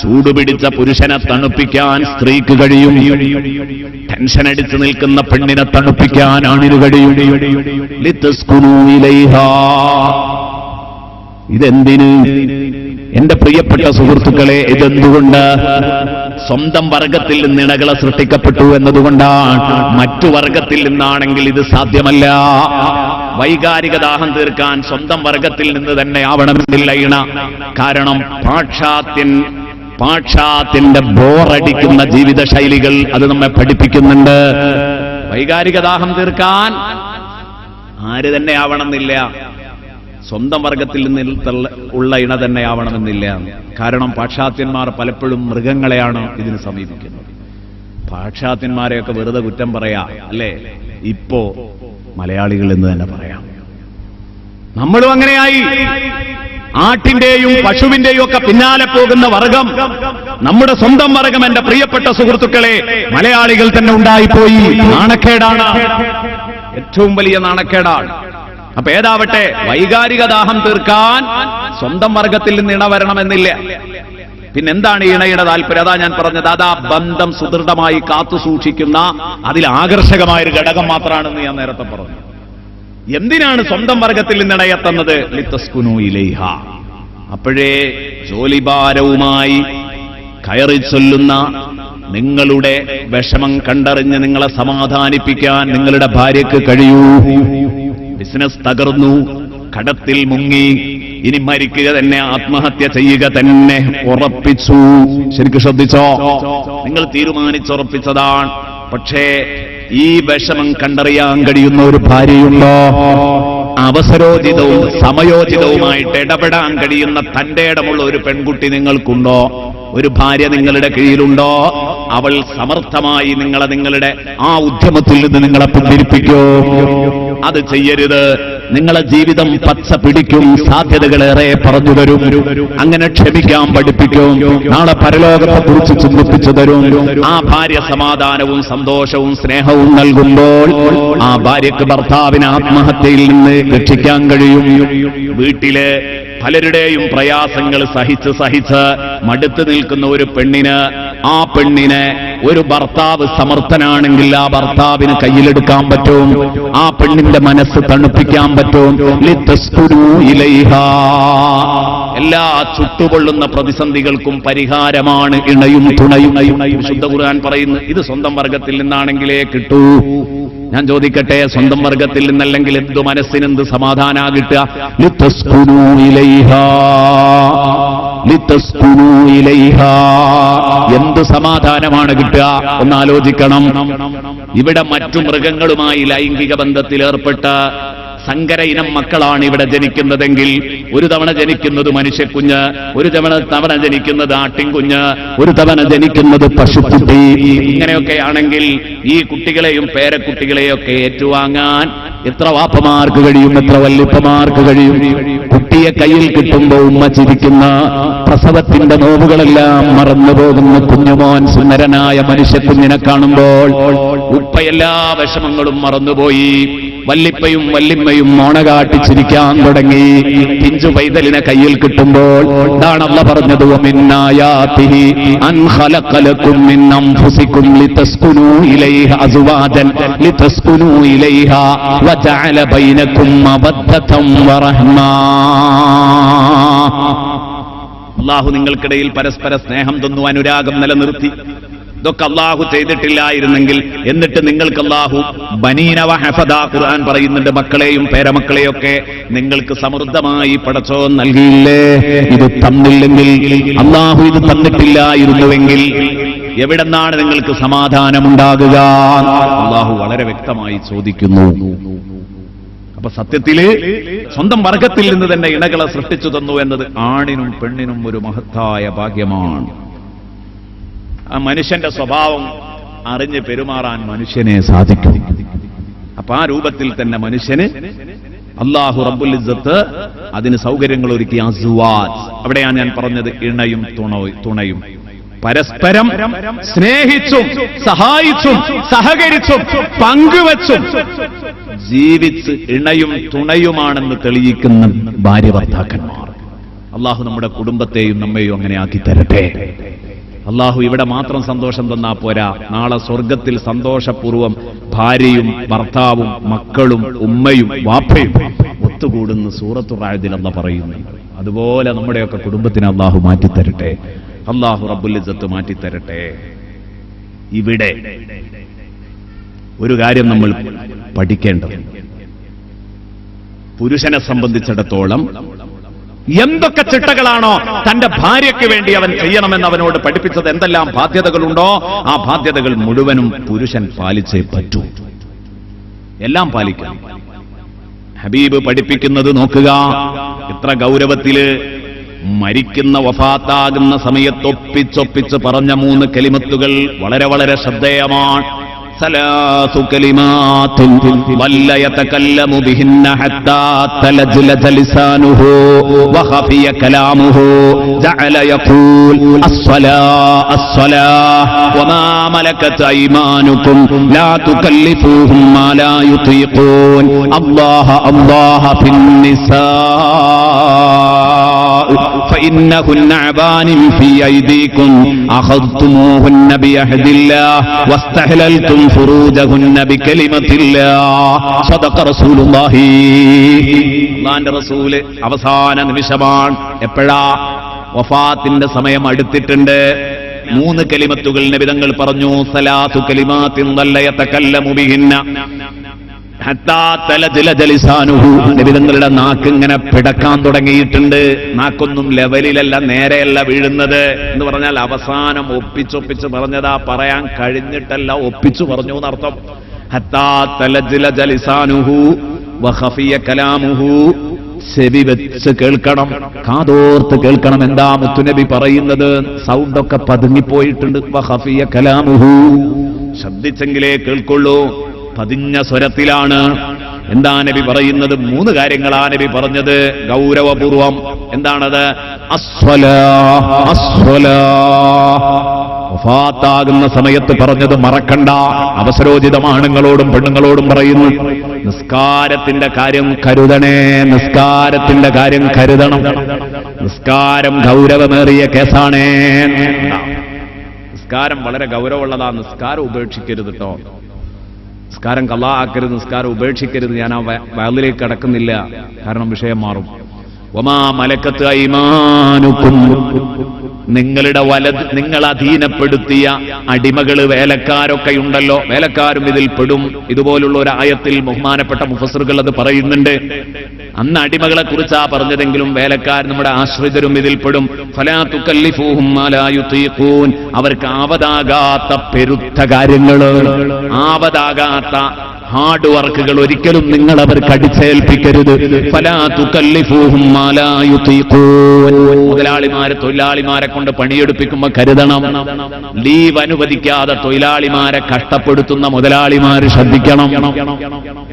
ചൂടുപിടിച്ച പുരുഷനെ തണുപ്പിക്കാൻ സ്ത്രീക്ക് കഴിയും. ടെൻഷൻ അടിച്ചു നിൽക്കുന്ന പെണ്ണിനെ തണുപ്പിക്കാൻ ആണിന് കഴിയും. ലിതസ്കുനൂ ഇലൈഹാ, ഇതെന്തിന്? എന്റെ പ്രിയപ്പെട്ട സുഹൃത്തുക്കളെ, ഇതെന്തുകൊണ്ട്? സ്വന്തം വർഗത്തിൽ നിന്ന് ഇണകളെ സൃഷ്ടിക്കപ്പെട്ടു എന്നതുകൊണ്ടാണ്. മറ്റു വർഗത്തിൽ നിന്നാണെങ്കിൽ ഇത് സാധ്യമല്ല. വൈകാരിക ദാഹം തീർക്കാൻ സ്വന്തം വർഗത്തിൽ നിന്ന് തന്നെ ആവണമെന്നില്ല ഇണ. കാരണം പാശ്ചാത്യന്റെ ബോറടിക്കുന്ന ജീവിത ശൈലികൾ അത് നമ്മെ പഠിപ്പിക്കുന്നുണ്ട്. വൈകാരിക ദാഹം തീർക്കാൻ ആര് തന്നെ ആവണമെന്നില്ല, സ്വന്തം വർഗത്തിൽ നിന്ന് ഉള്ള ഇണ തന്നെ ആവണമെന്നില്ല. കാരണം പാശ്ചാത്യന്മാർ പലപ്പോഴും മൃഗങ്ങളെയാണ് ഇതിന് സമീപിക്കുന്നത്. പാശ്ചാത്യന്മാരെയൊക്കെ വെറുതെ കുറ്റം പറയാ അല്ലേ? ഇപ്പോ മലയാളികൾ എന്ന് തന്നെ പറയാം. നമ്മളും അങ്ങനെയായി. ആട്ടിന്റെയും പശുവിന്റെയും ഒക്കെ പിന്നാലെ പോകുന്ന വർഗം നമ്മുടെ സ്വന്തം വർഗം. എന്റെ പ്രിയപ്പെട്ട സുഹൃത്തുക്കളെ, മലയാളികൾ തന്നെ ഉണ്ടായിപ്പോയി. നാണക്കേടാണ്, ഏറ്റവും വലിയ നാണക്കേടാണ്. അപ്പൊ ഏതാവട്ടെ, വൈകാരിക ദാഹം തീർക്കാൻ സ്വന്തം വർഗത്തിൽ നിന്ന് ഇണ വരണമെന്നില്ല. പിന്നെന്താണ് ഇണയുടെ താല്പര്യം? അതാ ഞാൻ പറഞ്ഞത്. അതാ ബന്ധം സുദൃഢമായി കാത്തുസൂക്ഷിക്കുന്ന അതിൽ ആകർഷകമായൊരു ഘടകം മാത്രമാണെന്ന് ഞാൻ നേരത്തെ പറഞ്ഞു. എന്തിനാണ് സ്വന്തം വർഗത്തിൽ നിന്ന് ഇണയെത്തുന്നത്? ലിതസ്കുനൂ ഇലൈഹ. അപ്പോഴേ ജോലിഭാരവുമായി കയറി ചൊല്ലുന്ന, നിങ്ങളുടെ വിഷമം കണ്ടറിഞ്ഞ് നിങ്ങളെ സമാധാനിപ്പിക്കാൻ നിങ്ങളുടെ ഭാര്യയ്ക്ക് കഴിയൂ. ബിസിനസ് തകർന്നു, കടത്തിൽ മുങ്ങി, ഇനി മരിക്കുക തന്നെ, ആത്മഹത്യ ചെയ്യുക തന്നെ ഉറപ്പിച്ചു. ശരിക്കും ശ്രദ്ധിച്ചോ? നിങ്ങൾ തീരുമാനിച്ചുറപ്പിച്ചതാണ്. പക്ഷേ ഈ വിഷമം കണ്ടറിയാൻ കഴിയുന്ന ഒരു ഭാര്യയുണ്ടോ? അവസരോചിതവും സമയോചിതവുമായിട്ട് ഇടപെടാൻ കഴിയുന്ന തന്റെ ഇടമുള്ള ഒരു പെൺകുട്ടി നിങ്ങൾക്കുണ്ടോ? ഒരു ഭാര്യ നിങ്ങളുടെ കീഴിലുണ്ടോ? അവൾ സമർത്ഥമായി നിങ്ങളുടെ ആ ഉദ്യമത്തിൽ നിന്ന് നിങ്ങളെ പിന്തിരിപ്പിക്കോ? അത് ചെയ്യരുത്. നിങ്ങളെ ജീവിതം പച്ച പിടിക്കും, സാധ്യതകളേറെ പറഞ്ഞു തരും. അങ്ങനെ ക്ഷമിക്കാൻ പഠിപ്പിക്കും, നാളെ പരലോകത്തെ കുറിച്ച് ചിന്തിപ്പിച്ചു തരും. ആ ഭാര്യ സമാധാനവും സന്തോഷവും സ്നേഹവും നൽകുമ്പോൾ ആ ഭാര്യക്ക് ഭർത്താവിന് ആത്മഹത്യയിൽ നിന്ന് രക്ഷിക്കാൻ കഴിയും. വീട്ടിലെ പലരുടെയും പ്രയാസങ്ങൾ സഹിച്ച് മടുത്തു നിൽക്കുന്ന ഒരു ആ പെണ്ണിനെ ഒരു ഭർത്താവ് സമർത്ഥനാണെങ്കിൽ ആ ഭർത്താവിന് കയ്യിലെടുക്കാൻ പറ്റും. ആ പെണ്ണിന്റെ മനസ്സ് തണുപ്പിക്കാൻ പറ്റും. ലിതസ്കുനൂ ഇലൈഹാ. എല്ലാ ചുട്ടുപൊള്ളുന്ന പ്രതിസന്ധികൾക്കും പരിഹാരമാണ് ഇണയും തുണയും. വിശുദ്ധ ഖുർആൻ പറയുന്നു, ഇത് സ്വന്തം വർഗത്തിൽ നിന്നാണെങ്കിലേ കിട്ടൂ. ഞാൻ ചോദിക്കട്ടെ, സ്വന്തം വർഗത്തിൽ നിന്നല്ലെങ്കിൽ എന്തു മനസ്സിനെന്ത് സമാധാനാ കിട്ടുക? ലിതസ്കുനൂ ഇലൈഹാ, ലിതസ്കുനൂ ഇലൈഹാ, എന്ത് സമാധാനമാണ് കിട്ടുക? ഒന്നാലോചിക്കണം. ഇവിടെ മറ്റു മൃഗങ്ങളുമായി ലൈംഗിക ബന്ധത്തിൽ ഏർപ്പെട്ട സങ്കര ഇനം മക്കളാണ് ഇവിടെ ജനിക്കുന്നതെങ്കിൽ, ഒരു തവണ ജനിക്കുന്നത് മനുഷ്യക്കുഞ്ഞ്, ഒരു തവണ ജനിക്കുന്നത് ആട്ടിൻകുഞ്ഞ്, ഒരു തവണ ജനിക്കുന്നത് പശുക്കുട്ടി. ഇങ്ങനെയൊക്കെയാണെങ്കിൽ ഈ കുട്ടികളെയും പേരക്കുട്ടികളെയൊക്കെ ഏറ്റുവാങ്ങാൻ എത്ര വാപ്പമാർക്ക് കഴിയും, എത്ര വല്യപ്പമാർക്ക് കഴിയും? കുട്ടിയെ കയ്യിൽ കിട്ടുമ്പോൾ ഉമ്മ ചിരിക്കുന്ന, പ്രസവത്തിന്റെ നോവുകളെല്ലാം മറന്നുപോകുന്ന കുഞ്ഞുമോൻ സുന്ദരനായ മനുഷ്യക്കുഞ്ഞിനെ കാണുമ്പോൾ ഉപ്പ എല്ലാ വിഷമങ്ങളും മറന്നുപോയി. വല്ലിപ്പയും വല്ലിമ്മയും മോണകാട്ടി ചിരിക്കാൻ തുടങ്ങി. പിഞ്ചു പൈതലിനെ കയ്യിൽ കിട്ടുമ്പോൾ ഇതാണ് അല്ലാഹു പറഞ്ഞത്, വമിന്നായാതിഹി അൻ ഖലഖലകും മിൻ അൻഫുസികും ലിതസ്കുനൂ ഇലൈഹ അസ്വാജൻ ലിതസ്കുനൂ ഇലൈഹ വജഅല ബൈനകും മവദ്ദതൻ വറഹ്മ. അല്ലാഹു നിങ്ങൾക്കിടയിൽ പരസ്പര സ്നേഹം തന്നു, അനുരാഗം നിലനിർത്തി. ഇതൊക്കെ അല്ലാഹു ചെയ്തിട്ടില്ലായിരുന്നെങ്കിൽ, എന്നിട്ട് നിങ്ങൾക്ക് അല്ലാഹു ബനീന വഹഫദ, ഖുർആൻ പറയുന്നുണ്ട്, മക്കളെയും പേരമക്കളെയൊക്കെ നിങ്ങൾക്ക് സമൃദ്ധമായി പടച്ചോൻ നൽകിയില്ലേ? ഇത് തന്നില്ലെങ്കിൽ, അല്ലാഹു ഇത് തന്നിട്ടില്ലായിരുന്നുവെങ്കിൽ എവിടെന്നാണ് നിങ്ങൾക്ക് സമാധാനമുണ്ടാകുക? അല്ലാഹു വളരെ വ്യക്തമായി ചോദിക്കുന്നു. അപ്പൊ സത്യത്തില് സ്വന്തം വർഗത്തിൽ നിന്ന് തന്നെ ഇണകളെ സൃഷ്ടിച്ചു തന്നു എന്നത് ആണിനും പെണ്ണിനും ഒരു മഹത്തായ ഭാഗ്യമാണ്. ആ മനുഷ്യന്റെ സ്വഭാവം അറിഞ്ഞ് പെരുമാറാൻ മനുഷ്യനെ സാധിക്കും. അപ്പൊ ആ രൂപത്തിൽ തന്നെ മനുഷ്യന് അല്ലാഹു റബ്ബുൽ ഇസ്സത്ത് അതിന് സൗകര്യങ്ങൾ ഒരുക്കി. അസ്വാജ്, അവിടെയാണ് ഞാൻ പറഞ്ഞത്, ഇണയും തുണയും പരസ്പരം സ്നേഹിച്ചും സഹായിച്ചും സഹകരിച്ചും പങ്കുവച്ചും ജീവിച്ച് ഇണയും തുണയുമാണെന്ന് തെളിയിക്കുന്ന ഭാര്യ ഭർത്താക്കന്മാർ. അല്ലാഹു നമ്മുടെ കുടുംബത്തെയും നമ്മെയും അങ്ങനെ ആക്കി തരട്ടെ. അല്ലാഹു ഇവിടെ മാത്രം സന്തോഷം തന്നാ പോരാ, നാളെ സ്വർഗത്തിൽ സന്തോഷപൂർവ്വം ഭാര്യയും ഭർത്താവും മക്കളും ഉമ്മയും വാപ്പയും ഒത്തുകൂടുന്ന സൂറത്തുൽ റഅദിൽ അല്ലാഹു പറയുന്നു. അതുപോലെ നമ്മുടെയൊക്കെ കുടുംബത്തിന് അല്ലാഹു മാറ്റിത്തരട്ടെ. അല്ലാഹു റബ്ബുൽ ഇസ്സത്ത് മാറ്റിത്തരട്ടെ. ഇവിടെ ഒരു കാര്യം നമ്മൾ പഠിക്കേണ്ടത്, പുരുഷനെ സംബന്ധിച്ചിടത്തോളം എന്തൊക്കെ ചിട്ടകളാണോ തന്റെ ഭാര്യയ്ക്ക് വേണ്ടി അവൻ ചെയ്യണമെന്ന് അവനോട് പഠിപ്പിച്ചത്, എന്തെല്ലാം ബാധ്യതകളുണ്ടോ ആ ബാധ്യതകൾ മുഴുവനും പുരുഷൻ പാലിച്ചേ പറ്റൂ. എല്ലാം പാലിക്കണം. ഹബീബ് പഠിപ്പിക്കുന്നത് നോക്കുക, എത്ര ഗൗരവത്തില്. മരിക്കുന്ന വഫാത്താകുന്ന സമയത്തൊപ്പിച്ചൊപ്പിച്ച് പറഞ്ഞ 3 കലിമത്തുകൾ വളരെ വളരെ ശ്രദ്ധേയമാണ്. സലാസു കലിമാത്തുൻ വല്ല യതകല്ലമു ബിഹിന്ന ഹത്താ തലജ്ലജ ലിസാനുഹു വഖഫിയ കലാമുഹു ജഅല യഖൂൽ അസ്സലാ അസ്സലാ വമാ മലകത് അയ്മാനുകും ലാ തുകല്ലിഫൂഹും മാ ലാ യുതീഖൂൻ അല്ലാഹ അല്ലാഹ ഫിന്നിസാ فإنهن عبان في أيديكم أخذتموهن بيحد الله واستحللتم فروجهن بكلمة الله صدق رسول الله. അല്ലാഹുവിന്റെ റസൂല് അവസാന നിമിഷമാണ്. എപ്പോഴാ? വഫാത്തിന്റെ സമയം അടുത്തിട്ടുണ്ട്. 3 കലിമത്തുകൾ നബി തങ്ങൾ പറഞ്ഞു. സലാസു കലിമാത്തിൻ വല്ല യതകല്ലമു ബിഹിന്ന ഹത്താ തലജ്ലജ ലിസാനുഹു. നബി തങ്ങളുടെ നാക്ക് ഇങ്ങനെ പിടക്കാൻ തുടങ്ങിയിട്ടുണ്ട്. നാക്കൊന്നും ലെവലിലല്ല, നേരെയല്ല വീഴുന്നത് എന്ന് പറഞ്ഞാൽ അവസാനം ഒപ്പിച്ചൊപ്പിച്ച് പറഞ്ഞതാ, പറയാൻ കഴിഞ്ഞിട്ടല്ല, ഒപ്പിച്ചു പറഞ്ഞു എന്നർത്ഥം. ഹത്താ തലജ്ലജ ലിസാനുഹു വഖഫിയ കലാമുഹു. ചെവി വെച്ച് കേൾക്കണം, കാതോർത്ത് കേൾക്കണം. എന്താ മുത്തുനബി പറയുന്നത്? സൗണ്ടൊക്കെ പതുങ്ങിപ്പോയിട്ടുണ്ട്. വഖഫിയ കലാമുഹു, ശബ്ദിച്ചെങ്കിലേ കേൾക്കുള്ളൂ, പതിഞ്ഞ സ്വരത്തിലാണ്. എന്താ നബി പറയുന്നത്? 3 കാര്യങ്ങളാ നബി പറഞ്ഞത് ഗൗരവപൂർവം. എന്താണത്? വഫാത്താകുന്ന സമയത്ത് പറഞ്ഞത് മറക്കണ്ട. അവസരോചിതമാണ് നിങ്ങളോടും പെണ്ണുങ്ങളോടും പറയുന്നു. നിസ്കാരത്തിന്റെ കാര്യം കരുതണേ, നിസ്കാരത്തിന്റെ കാര്യം കരുതണം. നിസ്കാരം ഗൗരവമേറിയ കേസാണേ. നിസ്കാരം വളരെ ഗൗരവമുള്ളതാ. നിസ്കാരം ഉപേക്ഷിക്കരുത് കേട്ടോ. നിസ്കാരം ഖളാ ആക്കരുത്, നിസ്കാരം ഉപേക്ഷിക്കരുത്. ഞാൻ ആ വയലിലേക്ക് കടക്കുന്നില്ല, കാരണം വിഷയം മാറും. വമാ മലക്കത്ത് ഐമാനുക്കും, നിങ്ങൾ അധീനപ്പെടുത്തിയ അടിമകള്, വേലക്കാരൊക്കെയുണ്ടല്ലോ, വേലക്കാരും ഇതിൽ പെടും. ഇതുപോലുള്ള ഒരു ആയത്തിൽ ബഹുമാനപ്പെട്ട മുഫസ്സിറുകൾ അത് പറയുന്നുണ്ട്. അന്ന് അടിമകളെ കുറിച്ചാ പറഞ്ഞതെങ്കിലും വേലക്കാർ, നമ്മുടെ ആശ്രിതരും ഇതിൽ പെടും. ഫലാ തുകല്ലിഫൂഹും മാ ലാ യുതീഖൂൻ, അവർക്ക് ആവതാകാത്ത പെരുത്ത കാര്യങ്ങള്, ആവതാകാത്ത ഹാർഡ് വർക്കുകൾ ഒരിക്കലും നിങ്ങൾ അവർക്ക് അടിച്ചേൽപ്പിക്കരുത്. ഫലാ തുകല്ലിഫൂഹും മാ ലാ യുതീഖൂൻ. മുതലാളിമാരെ തൊഴിലാളിമാരെ കൊണ്ട് പണിയെടുപ്പിക്കുമ്പോൾ കരുതണം, ലീവ് അനുവദിക്കാതെ തൊഴിലാളിമാരെ കഷ്ടപ്പെടുത്തുന്ന മുതലാളിമാര് ശ്രദ്ധിക്കണം.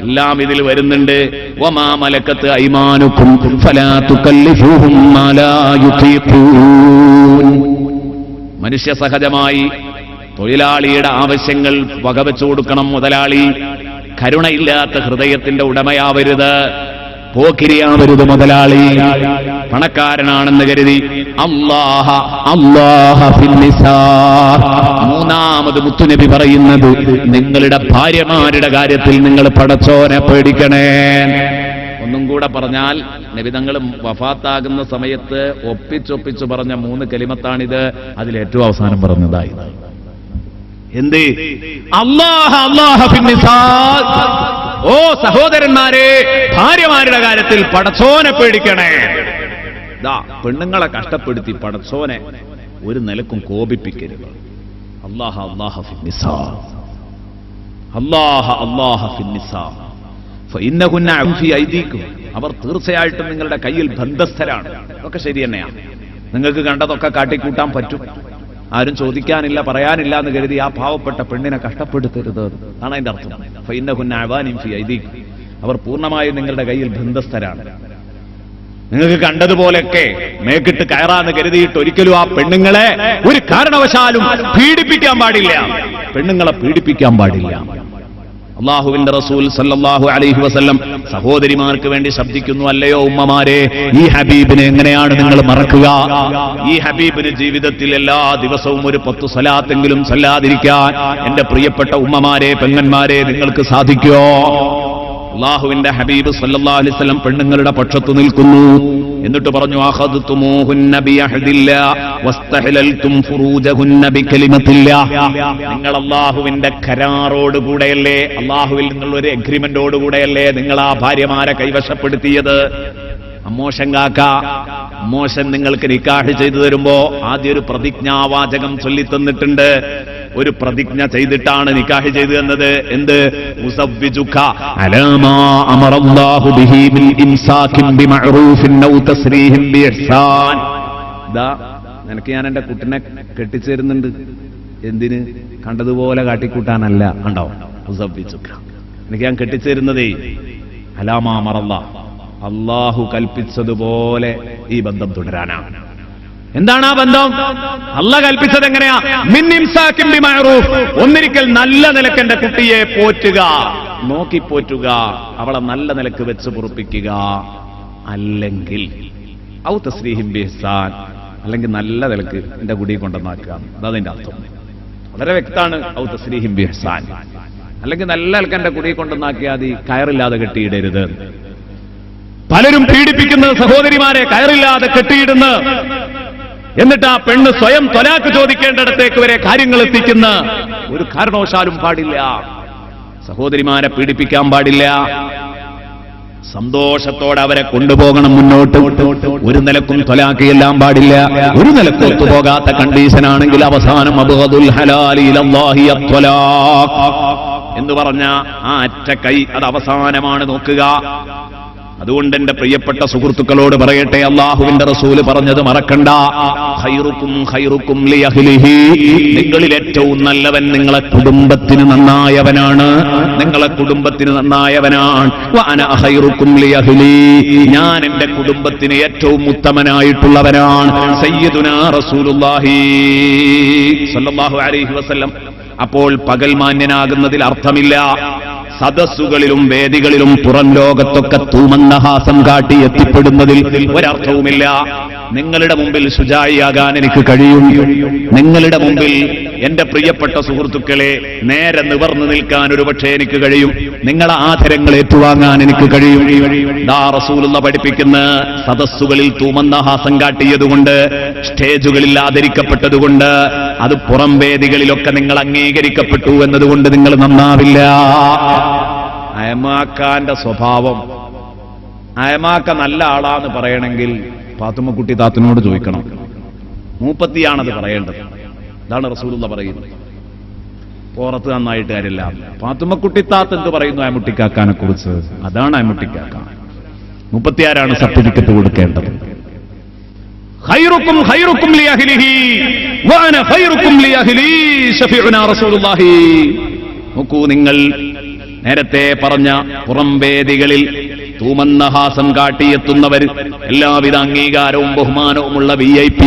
എല്ലാം ഇതിൽ വരുന്നുണ്ട്. വമാ മലക്കത്ത് ഐമാനുക്കും ഫലാ തുകല്ലിഫൂഹും മാ ലാ യുതീഖൂൻ. മനുഷ്യ സഹജമായി തൊഴിലാളിയുടെ ആവശ്യങ്ങൾ വകവെച്ചു കൊടുക്കണം മുതലാളി. കരുണയില്ലാത്ത ഹൃദയത്തിന്റെ ഉടമയാവരുത്, പോക്കിരിയാവരുത് മുതലാളി. പണക്കാരനാണെന്ന് കരുതി അല്ലാഹ അല്ലാഹ ഫിന്നിസാ. മൂന്നാമത് മുത്തുനബി പറയുന്നത്, നിങ്ങളുടെ ഭാര്യമാരുടെ കാര്യത്തിൽ നിങ്ങൾ പടച്ചോനെ പേടിക്കണേ. ഒന്നും കൂടെ പറഞ്ഞാൽ, നബി തങ്ങൾ വഫാത്താകുന്ന സമയത്ത് ഒപ്പിച്ചൊപ്പിച്ചു പറഞ്ഞ 3 കലിമത്താണിത്. അതിലേറ്റവും അവസാനം പറഞ്ഞതായി എന്ത്? അല്ലാഹ അല്ലാഹ ഫിന്നിസാ. ഓ സഹോദരന്മാരെ, ഭാര്യമാരുടെ കാര്യത്തിൽ പടച്ചോനെ പേടിക്കണേ. പെണ്ണുങ്ങളെ കഷ്ടപ്പെടുത്തി പടച്ചോനെ ഒരു നിലക്കും കോപിപ്പിക്കരുത്. അല്ലാഹ അല്ലാഹ ഫിന്നിസാ, അല്ലാഹ അല്ലാഹ ഫിന്നിസാ ഫഇന്നഹുന്ന ഫീ ഐദീകും. അവർ തീർച്ചയായിട്ടും നിങ്ങളുടെ കയ്യിൽ ബന്ധസ്ഥരാണ്. ഒക്കെ ശരി തന്നെയാണ്. നിങ്ങൾക്ക് കണ്ടതൊക്കെ കാട്ടിക്കൂട്ടാൻ പറ്റും, ആരും ചോദിക്കാനില്ല പറയാനില്ല എന്ന് കരുതി ആ പാവപ്പെട്ട പെണ്ണിനെ കഷ്ടപ്പെടുത്തരുത് എന്നാണ് അതിന്റെ അർത്ഥം. ഫഇന്നഹുന്ന അവാനിൻ ഫീ ഐദീകും. അവർ പൂർണ്ണമായും നിങ്ങളുടെ കയ്യിൽ ബന്ധസ്ഥരാണ്. നിങ്ങൾക്ക് കണ്ടതുപോലെയൊക്കെ മേക്കിട്ട് കയറാന്ന് കരുതിയിട്ട് ഒരിക്കലും ആ പെണ്ണുങ്ങളെ ഒരു കാരണവശാലും പീഡിപ്പിക്കാൻ പാടില്ല. പെണ്ണുങ്ങളെ പീഡിപ്പിക്കാൻ പാടില്ല. അല്ലാഹുവിന്റെ റസൂൽ സല്ലല്ലാഹു അലൈഹി വസല്ലം സഹോദരിമാർക്ക് വേണ്ടി ശബ്ദിക്കുന്നു, അല്ലയോ ഉമ്മമാരെ, ഈ ഹബീബിനെ എങ്ങനെയാണ് നിങ്ങൾ മറക്കുക? ഈ ഹബീബിന് ജീവിതത്തിൽ എല്ലാ ദിവസവും ഒരു 10 സ്വലാത്തെങ്കിലും ചൊല്ലാതിരിക്കാൻ എന്റെ പ്രിയപ്പെട്ട ഉമ്മമാരെ, പെങ്ങന്മാരെ, നിങ്ങൾക്ക് സാധിക്കോ? അല്ലാഹുവിന്റെ ഹബീബ് സല്ലല്ലാഹു അലൈഹി വസല്ലം പെണ്ണുങ്ങളുടെ പക്ഷത്ത് നിൽക്കുന്നു. എന്നിട്ട് പറഞ്ഞു, അഖദതുമൂഹുന്ന ബിയഹദില്ലാ വസ്തഹലൽതും ഫുറൂജഹുന്ന ബികലിമത്തില്ലാ. നിങ്ങൾ അല്ലാഹുവിന്റെ കരാറോട് കൂടെയല്ലേ, അല്ലാഹുവിൽ നിന്നുള്ള ഒരു എഗ്രിമെന്റോട് കൂടെയല്ലേ നിങ്ങൾ ആ ഭാര്യമാരെ കൈവശപ്പെടുത്തിയത്? അമ്മോശൻ കാക്ക, അമ്മോശൻ നിങ്ങൾക്ക് നിക്കാഹ് ചെയ്തു തരുമ്പോ ആദ്യം ഒരു പ്രതിജ്ഞാവാചകം ചൊല്ലിത്തന്നിട്ടുണ്ട്. ഒരു പ്രതിജ്ഞ ചെയ്തിട്ടാണ് നിക്കാഹ് ചെയ്തു തന്നത്. എന്ത്? മുസവ്വിജുക അലാ മാ അമറല്ലാഹു ബിഹി മിൻ ഇംസാകിൻ ബിമഅറൂഫിൻ ഔ തസ്രീഹിൻ ബിഇഹ്സാൻ. ദാ നിനക്ക് ഞാൻ എന്റെ കുട്ടിനെ കെട്ടിച്ചു തരുന്നുണ്ട്. എന്തിന്? കണ്ടതുപോലെ കാട്ടിക്കൂട്ടാനല്ല. കണ്ടോ? മുസവ്വിജുക, എനിക്ക് ഞാൻ കെട്ടിച്ചു തരുന്നതേ അലാ മാ അമറല്ലാഹ്, അല്ലാഹു കൽപ്പിച്ചതുപോലെ ഈ ബന്ധം തുടരാനാണ്. എന്താണ് ആ ബന്ധം? അല്ലാഹു കൽപ്പിച്ചത് എങ്ങനെയാ? മിൻ ഇംസാകിൻ ബിമഅറൂഫ്. ഒന്നിരിക്കൽ നല്ല നിലക്ക് എന്റെ കുട്ടിയെ പോറ്റുക, നോക്കി പോറ്റുക, അവളെ നല്ല നിലക്ക് വെച്ച് പൊറുപ്പിക്കുക. അല്ലെങ്കിൽ ഔ തസ്രീഹിൻ ബിഇഹ്സാൻ, അല്ലെങ്കിൽ നല്ല നിലക്ക് എന്റെ കുടിയെ കൊണ്ടുവന്നാക്കുക. അതതിന്റെ അർത്ഥം വളരെ വ്യക്തമാണ്. ഔ തസ്രീഹിൻ ബിഇഹ്സാൻ, അല്ലെങ്കിൽ നല്ല നിലക്ക് എന്റെ കുടിയെ കൊണ്ടുവന്നാക്കിയാൽ മതി, കയറില്ലാതെ കെട്ടിയിടരുത്. പലരും പീഡിപ്പിക്കുന്നത് സഹോദരിമാരെ കയറില്ലാതെ കെട്ടിയിടുന്നു. എന്നിട്ട് ആ പെണ്ണ് സ്വയം ത്വലാഖ് ചോദിക്കേണ്ടിടത്തേക്ക് വരെ കാര്യങ്ങൾ എത്തിക്കുന്ന ഒരു കാരണവശാലും പാടില്ല. സഹോദരിമാരെ പീഡിപ്പിക്കാൻ പാടില്ല. സന്തോഷത്തോടെ അവരെ കൊണ്ടുപോകണം മുന്നോട്ട്. ഒരു നിലക്കും ത്വലാഖ് ചെല്ലാൻ പാടില്ല. ഒരു നിലക്കും ഒത്തുപോകാത്ത കണ്ടീഷനാണെങ്കിൽ അവസാനം അബ്ഗദുൽ ഹലാലി ഇലല്ലാഹി അത്വലാഖ് എന്ന് പറഞ്ഞ ആ അറ്റ കൈ അത് അവസാനമാണ് നോക്കുക. അതുകൊണ്ട് എന്റെ പ്രിയപ്പെട്ട സുഹൃത്തുക്കളോട് പറയട്ടെ, അല്ലാഹുവിന്റെ റസൂല് പറഞ്ഞത് മറക്കണ്ട. ഖൈറുക്കും ഖൈറുക്കും ലിഅഹ്ലിഹി. നിങ്ങളിൽ ഏറ്റവും നല്ലവൻ നിങ്ങളെ കുടുംബത്തിന് നന്നായവനാണ്. നിങ്ങളെ കുടുംബത്തിന് നന്നായവനാണ്. വഅന ഖൈറുക്കും ലിഅഹ്ലി. ഞാൻ എന്റെ കുടുംബത്തിന് ഏറ്റവും ഉത്തമനായിട്ടുള്ളവനാണ്. സയ്യിദുനാ റസൂലുള്ളാഹി സ്വല്ലല്ലാഹു അലൈഹി വസല്ലം. അപ്പോൾ പകൽ മാന്യനാകുന്നതിൽ അർത്ഥമില്ല. സദസ്സുകളിലും വേദികളിലും പുറം ലോകത്തൊക്കെ തൂമന്നഹാസം കാട്ടി എത്തിപ്പെടുന്നതിൽ ഒരർത്ഥവുമില്ല. നിങ്ങളുടെ മുമ്പിൽ ശുജായിയാകാൻ എനിക്ക് കഴിയും. നിങ്ങളുടെ മുമ്പിൽ എന്റെ പ്രിയപ്പെട്ട സുഹൃത്തുക്കളെ നേരെ നിവർന്നു നിൽക്കാൻ ഒരുപക്ഷെ എനിക്ക് കഴിയും. നിങ്ങളെ ആദരങ്ങൾ ഏറ്റുവാങ്ങാൻ എനിക്ക് കഴിയും. ദാ റസൂലുള്ള പഠിപ്പിക്കുന്ന സദസ്സുകളിൽ തൂമന്നഹാസം കാട്ടിയതുകൊണ്ട്, സ്റ്റേജുകളിൽ ആദരിക്കപ്പെട്ടതുകൊണ്ട്, അത് പുറം വേദികളിലൊക്കെ നിങ്ങൾ അംഗീകരിക്കപ്പെട്ടു എന്നതുകൊണ്ട് നിങ്ങൾ നന്നാവില്ല. അയമാക്കാന്റെ സ്വഭാവം, അയമാക്ക നല്ല ആളാന്ന് പറയണമെങ്കിൽ പാത്തുമ്മക്കുട്ടി താത്തനോട് ചോദിക്കണം. മൂപ്പത്തിയാണത് പറയേണ്ടത്. ഇതാണ് റസൂലുള്ള പറയുന്നത്. പുറത്ത് നന്നായിട്ട് കാര്യമില്ല. പാത്തുമ്മക്കുട്ടി താത്ത എന്ത് പറയുന്നു അയമുട്ടിക്കാക്കാനെ കുറിച്ച്? അതാണ് അയമുട്ടിക്കാക്ക. മുപ്പത്തിയാരാണ് സർട്ടിഫിക്കറ്റ് കൊടുക്കേണ്ടത്. ഖൈറുക്കും ഖൈറുക്കും ലിഅഹ്ലിഹി വഅന ഖൈറുക്കും ലിഅഹ്ലി ശഫീഉനാ റസൂലുള്ളാഹി. നോക്കൂ, നിങ്ങൾ നേരത്തെ പറഞ്ഞ പുറം വേദികളിൽ തൂമന്നഹാസം കാട്ടിയെത്തുന്നവർ, എല്ലാവിധ അംഗീകാരവും ബഹുമാനവുമുള്ള VIP,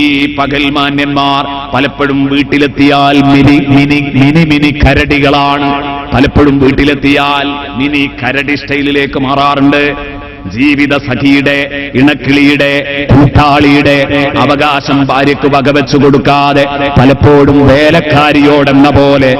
ഈ പകൽമാന്യന്മാർ പലപ്പോഴും വീട്ടിലെത്തിയാൽ മിനി കരടികളാണ്. പലപ്പോഴും വീട്ടിലെത്തിയാൽ മിനി കരടി സ്റ്റൈലിലേക്ക് മാറാറുണ്ട്. ജീവിത സഖിയുടെ, ഇണക്കിളിയുടെ, കൂട്ടാളിയുടെ അവകാശം ഭാര്യയ്ക്ക് വകവെച്ചു കൊടുക്കാതെ പലപ്പോഴും വേലക്കാരിയോടെന്ന പോലെ